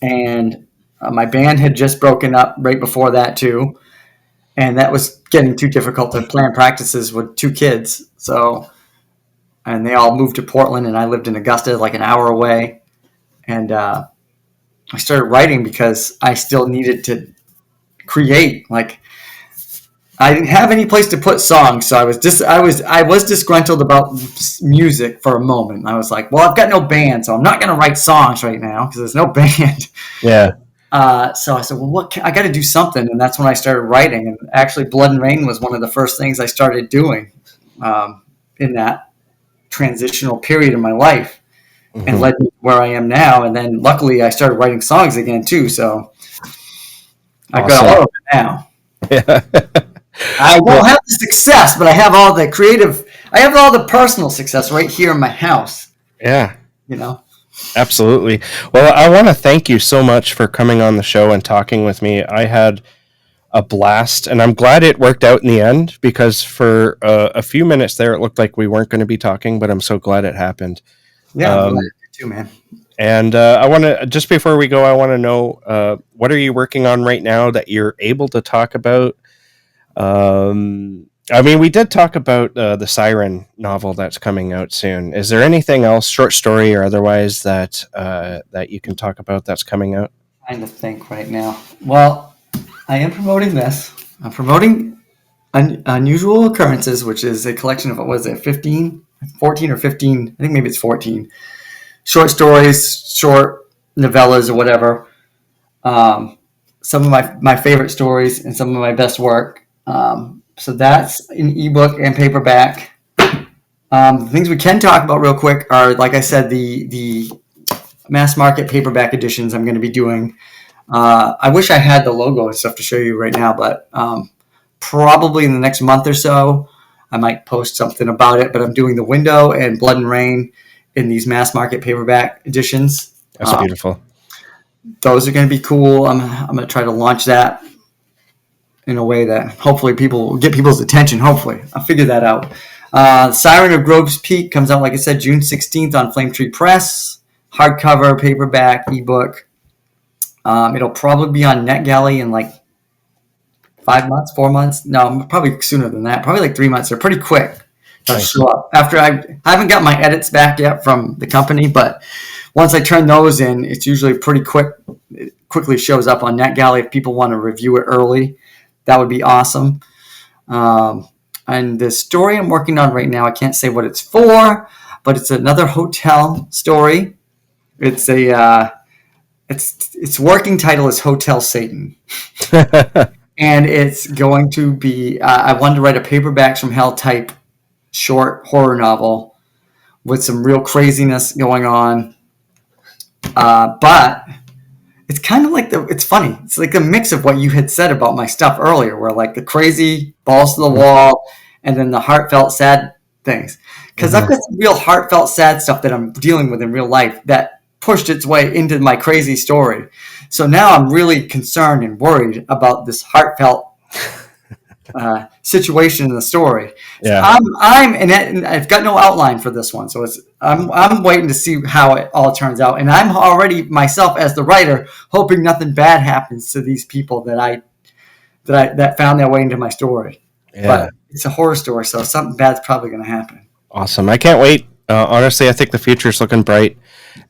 and my band had just broken up right before that too, and that was getting too difficult to plan practices with 2 kids. So, and they all moved to Portland, and I lived in Augusta, like an hour away, and I started writing because I still needed to create. Like I didn't have any place to put songs, so I was disgruntled about music for a moment. I was like, well, I've got no band, so I'm not going to write songs right now because there's no band. Yeah. So I said, well, I got to do something, and that's when I started writing. And actually, Blood and Rain was one of the first things I started doing in that transitional period in my life, and Mm-hmm. led me to where I am now. And then, luckily, I started writing songs again too. So I've got Awesome. all of it now. Yeah. I Well, don't have the success, but I have all the creative. I have all the personal success right here in my house. yeah. You know. Absolutely. Well, I want to thank you so much for coming on the show and talking with me. I had a blast, and I'm glad it worked out in the end because for a few minutes there, it looked like we weren't going to be talking, but I'm so glad it happened. Yeah, I'm glad Um, you do too, man. and I want to, just before we go, I want to know what are you working on right now that you're able to talk about? I mean, we did talk about the Siren novel that's coming out soon. Is there anything else, short story or otherwise, that you can talk about that's coming out? Trying to think right now. Well, I am promoting this. I'm promoting Unusual Occurrences, which is a collection of, what was it, 15, 14 or 15, I think maybe it's 14, short stories, short novellas or whatever. Some of my favorite stories and some of my best work. So that's in ebook and paperback. The things we can talk about real quick are, like I said, the mass market paperback editions I'm going to be doing. I wish I had the logo and stuff to show you right now, but probably in the next month or so, I might post something about it. But I'm doing The Window and Blood and Rain in these mass market paperback editions. That's beautiful. Those are going to be cool. I'm going to try to launch that in a way that hopefully people will get people's attention. Hopefully, I'll figure that out. Siren of Groves Peak comes out, like I said, June 16th on Flame Tree Press. Hardcover, paperback, ebook. It'll probably be on NetGalley in like 5 months, 4 months. No, probably sooner than that. Probably like 3 months. They're pretty quick to Nice. show up. After I haven't got my edits back yet from the company, but once I turn those in, it's usually pretty quick. It quickly shows up on NetGalley if people want to review it early. That would be awesome. And the story I'm working on right now, I can't say what it's for, but it's another hotel story. It's a its working title is Hotel Satan, and it's going to be. I wanted to write a paperbacks from hell type short horror novel with some real craziness going on, but it's kind of like it's funny. It's like a mix of what you had said about my stuff earlier, where like the crazy balls to the wall, and then the heartfelt sad things. Because I've got some real heartfelt sad stuff that I'm dealing with in real life that pushed its way into my crazy story. So now I'm really concerned and worried about this heartfelt situation in the story. So Yeah. and I've got no outline for this one, so I'm waiting to see how it all turns out, and I'm already myself as the writer hoping nothing bad happens to these people that found their way into my story. Yeah. But it's a horror story, so something bad's probably going to happen. Awesome. I can't wait. Honestly, I think the future's looking bright,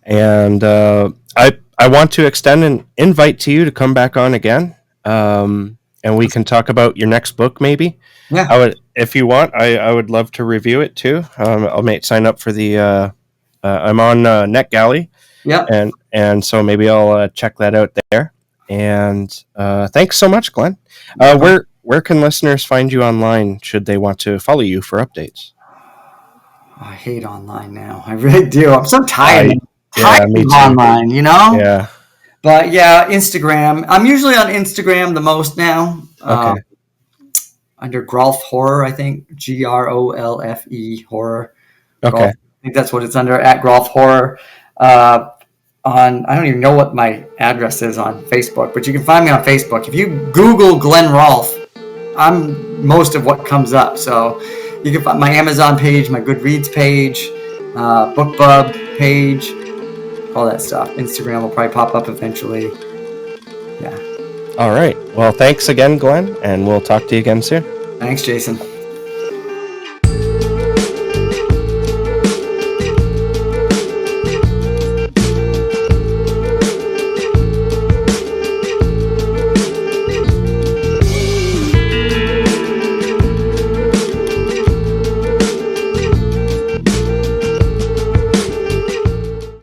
and I want to extend an invite to you to come back on again, and we can talk about your next book. Maybe Yeah, I would, if you want. I would love to review it too. I'll sign up for the. I'm on NetGalley, yep. and so maybe I'll check that out there. And thanks so much, Glenn. Where can listeners find you online should they want to follow you for updates? I hate online now. I really do. I'm so tired. Yeah, me Of too. online, you know? Yeah. But yeah, Instagram. I'm usually on Instagram the most now. Okay. Under Grolf Horror, I think. Grolfe Horror. Okay. Grolf, I think that's what it's under, at Grolf Horror. I don't even know what my address is on Facebook, but you can find me on Facebook. If you Google Glenn Rolfe, I'm most of what comes up. So you can find my Amazon page, my Goodreads page, BookBub page, all that stuff. Instagram will probably pop up eventually. Yeah. All right. Well, thanks again, Glenn, and we'll talk to you again soon. Thanks, Jason.